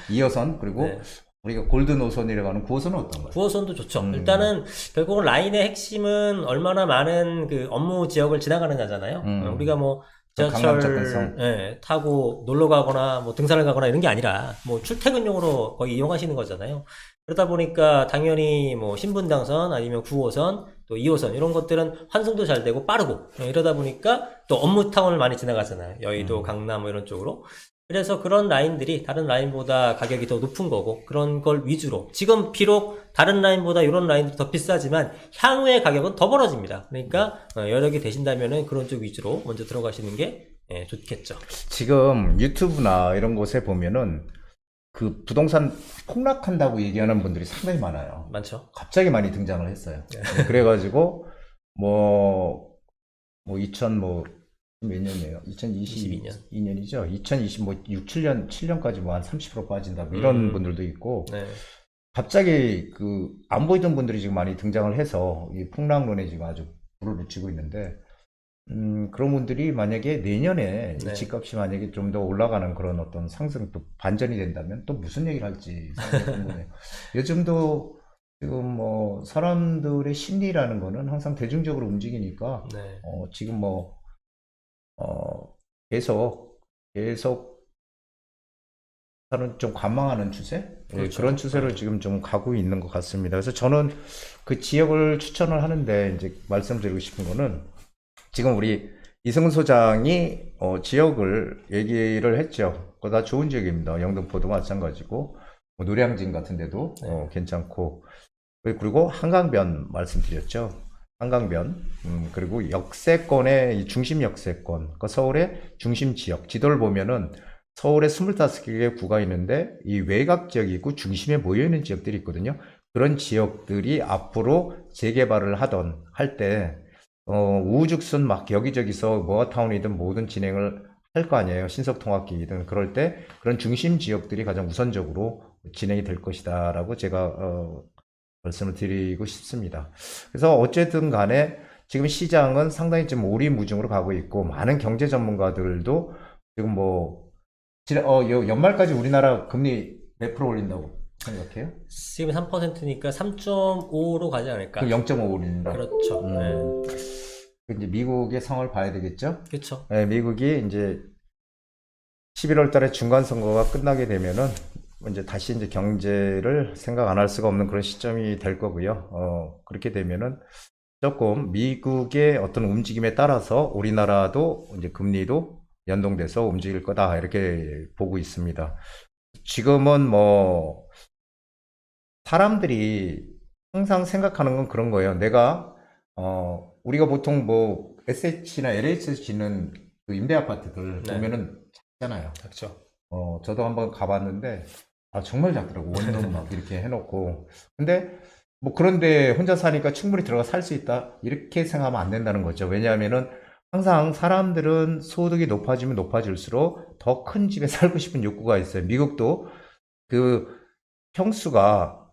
2호선 그리고
네.
우리가 골든 호선이라고 하는 9호선은 어떤가요?
9호선도 좋죠. 일단은 결국은 라인의 핵심은 얼마나 많은 그 업무 지역을 지나가느냐잖아요. 우리가 뭐
강남
지하철
접근성.
타고 놀러 가거나 뭐 등산을 가거나 이런 게 아니라 뭐 출퇴근용으로 거의 이용하시는 거잖아요. 그러다 보니까 당연히 뭐 신분당선 아니면 9호선 또 2호선 이런 것들은 환승도 잘 되고 빠르고 이러다 보니까 또 업무 타운을 많이 지나가잖아요. 여의도, 강남 뭐 이런 쪽으로. 그래서 그런 라인들이 다른 라인보다 가격이 더 높은 거고 그런 걸 위주로 지금 비록 다른 라인보다 이런 라인들이 더 비싸지만 향후의 가격은 더 벌어집니다. 그러니까 여력이 되신다면은 그런 쪽 위주로 먼저 들어가시는 게 좋겠죠.
지금 유튜브나 이런 곳에 보면은 그 부동산 폭락한다고 얘기하는 분들이 상당히 많아요.
많죠?
갑자기 많이 등장을 했어요. 그래가지고 뭐 2000 뭐 몇 년이에요? 2022년이죠. 2020 뭐 6, 7년까지 뭐 한 30% 빠진다. 뭐 이런 분들도 있고
네.
갑자기 그 안 보이던 분들이 지금 많이 등장을 해서 이 폭락론에 지금 아주 불을 붙이고 있는데 그런 분들이 만약에 내년에
네.
이 집값이 만약에 좀 더 올라가는 그런 어떤 상승 또 반전이 된다면 또 무슨 얘기를 할지 상당히 궁금해요. 요즘도 지금 뭐 사람들의 심리라는 거는 항상 대중적으로 움직이니까
네.
지금 계속 사람 좀 관망하는 추세? 예,
그렇죠.
그런 추세로 지금 좀 가고 있는 것 같습니다. 그래서 저는 그 지역을 추천을 하는데 이제 말씀드리고 싶은 거는 지금 우리 이승훈 소장이 지역을 얘기를 했죠. 그거 다 좋은 지역입니다. 영등포도 마찬가지고 뭐 노량진 같은 데도 괜찮고 그리고 한강변 말씀드렸죠. 한강변 그리고 역세권의 이 중심 역세권 그 서울의 중심 지역 지도를 보면은 서울에 25개의 구가 있는데 이 외곽 지역이 있고 중심에 모여있는 지역들이 있거든요. 그런 지역들이 앞으로 재개발을 할 때 우후죽순 막 여기저기서 모아타운이든 뭐든 진행을 할 거 아니에요. 신속통합기이든 그럴 때 그런 중심 지역들이 가장 우선적으로 진행이 될 것이다 라고 제가 말씀을 드리고 싶습니다. 그래서 어쨌든 간에 지금 시장은 상당히 좀 오리무중으로 가고 있고 많은 경제 전문가들도 지금 뭐 연말까지 우리나라 금리 몇 프로 올린다고 생각해요?
지금 3%니까 3.5로 가지 않을까?
그럼 0.5 올린다.
그렇죠.
이제 미국의 상황을 봐야 되겠죠?
그렇죠.
네, 미국이 이제 11월 달에 중간 선거가 끝나게 되면은 이제 다시 이제 경제를 생각 안 할 수가 없는 그런 시점이 될 거고요. 그렇게 되면은 조금 미국의 어떤 움직임에 따라서 우리나라도 이제 금리도 연동돼서 움직일 거다 이렇게 보고 있습니다. 지금은 뭐 사람들이 항상 생각하는 건 그런 거예요. 우리가 보통 뭐 SH나 LH에서 짓는 그 임대 아파트들
네.
보면은 작잖아요.
그렇죠.
저도 한번 가봤는데 정말 작더라고. 원룸 막 이렇게 해놓고. 근데 뭐 그런데 혼자 사니까 충분히 들어가 살 수 있다 이렇게 생각하면 안 된다는 거죠. 왜냐하면은 항상 사람들은 소득이 높아지면 높아질수록 더 큰 집에 살고 싶은 욕구가 있어요. 미국도 그 평수가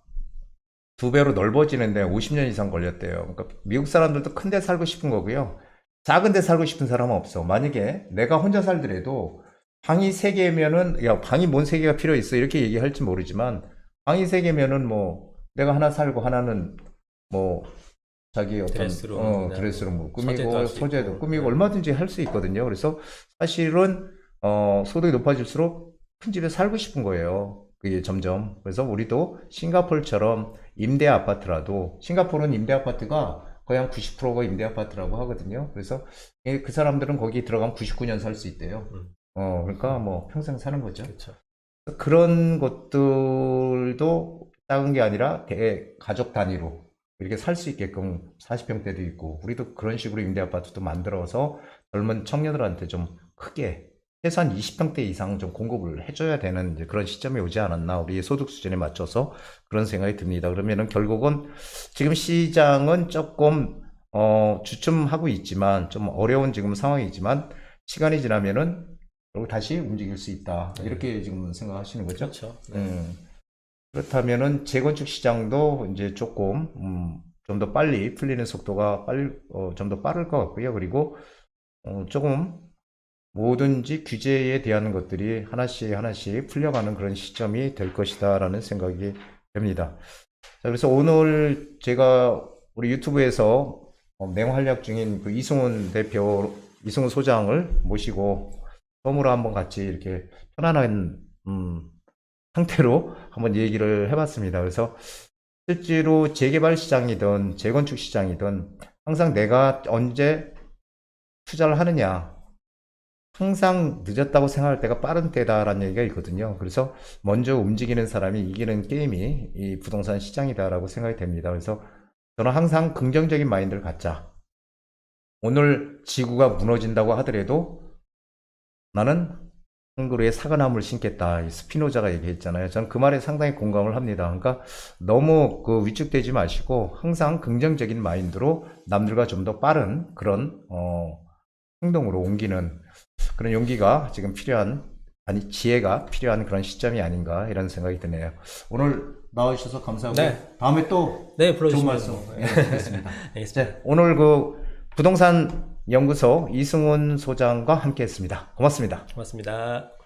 2배로 넓어지는데 50년 이상 걸렸대요. 그러니까 미국 사람들도 큰 데 살고 싶은 거고요. 작은 데 살고 싶은 사람은 없어. 만약에 내가 혼자 살더라도 방이 3개면은 야 방이 뭔 3개가 필요 있어 이렇게 얘기할지 모르지만 방이 3개면은 뭐 내가 하나 살고 하나는 뭐 자기 어떤 드레스룸 뭐 꾸미고 소재도 꾸미고 얼마든지 할 수 있거든요. 그래서 사실은 소득이 높아질수록 큰 집에 살고 싶은 거예요. 그게 점점. 그래서 우리도 싱가포르처럼 임대 아파트라도 싱가포르는 임대 아파트가 거의 한 90%가 임대 아파트라고 하거든요. 그래서 그 사람들은 거기 들어가면 99년 살 수 있대요. 그러니까 뭐 평생 사는 거죠.
그렇죠.
그런 것들도 작은 게 아니라 가족 단위로 이렇게 살 수 있게끔 40평대도 있고 우리도 그런 식으로 임대 아파트도 만들어서 젊은 청년들한테 좀 크게 최소한 20평대 이상 좀 공급을 해줘야 되는 이제 그런 시점이 오지 않았나 우리의 소득 수준에 맞춰서 그런 생각이 듭니다. 그러면은 결국은 지금 시장은 조금 주춤하고 있지만 좀 어려운 지금 상황이지만 시간이 지나면은 결국 다시 움직일 수 있다. 이렇게 지금 생각하시는 거죠?
그렇죠. 네.
그렇다면은 재건축 시장도 이제 조금 좀 더 빨리 풀리는 속도가 좀 더 빠를 것 같고요. 그리고 조금 뭐든지 규제에 대한 것들이 하나씩 하나씩 풀려가는 그런 시점이 될 것이다라는 생각이 됩니다. 자, 그래서 오늘 제가 우리 유튜브에서 맹활약 중인 그 이승훈 소장을 모시고 처음으로 한번 같이 이렇게 편안한 상태로 한번 얘기를 해봤습니다. 그래서 실제로 재개발 시장이든 재건축 시장이든 항상 내가 언제 투자를 하느냐, 항상 늦었다고 생각할 때가 빠른 때다라는 얘기가 있거든요. 그래서 먼저 움직이는 사람이 이기는 게임이 이 부동산 시장이다라고 생각이 됩니다. 그래서 저는 항상 긍정적인 마인드를 갖자. 오늘 지구가 무너진다고 하더라도 나는 한 그루의 사과나무를 심겠다. 이 스피노자가 얘기했잖아요. 저는 그 말에 상당히 공감을 합니다. 그러니까 너무 그 위축되지 마시고 항상 긍정적인 마인드로 남들과 좀 더 빠른 그런 행동으로 옮기는 그런 용기가 지금 지혜가 필요한 그런 시점이 아닌가 이런 생각이 드네요. 오늘 나와주셔서 감사하고
네.
다음에 또
네,
좋은
불러주시면
말씀 드리겠습니다.
알겠습니다.
네, 오늘 그 부동산 연구소 이승훈 소장과 함께 했습니다. 고맙습니다.
고맙습니다.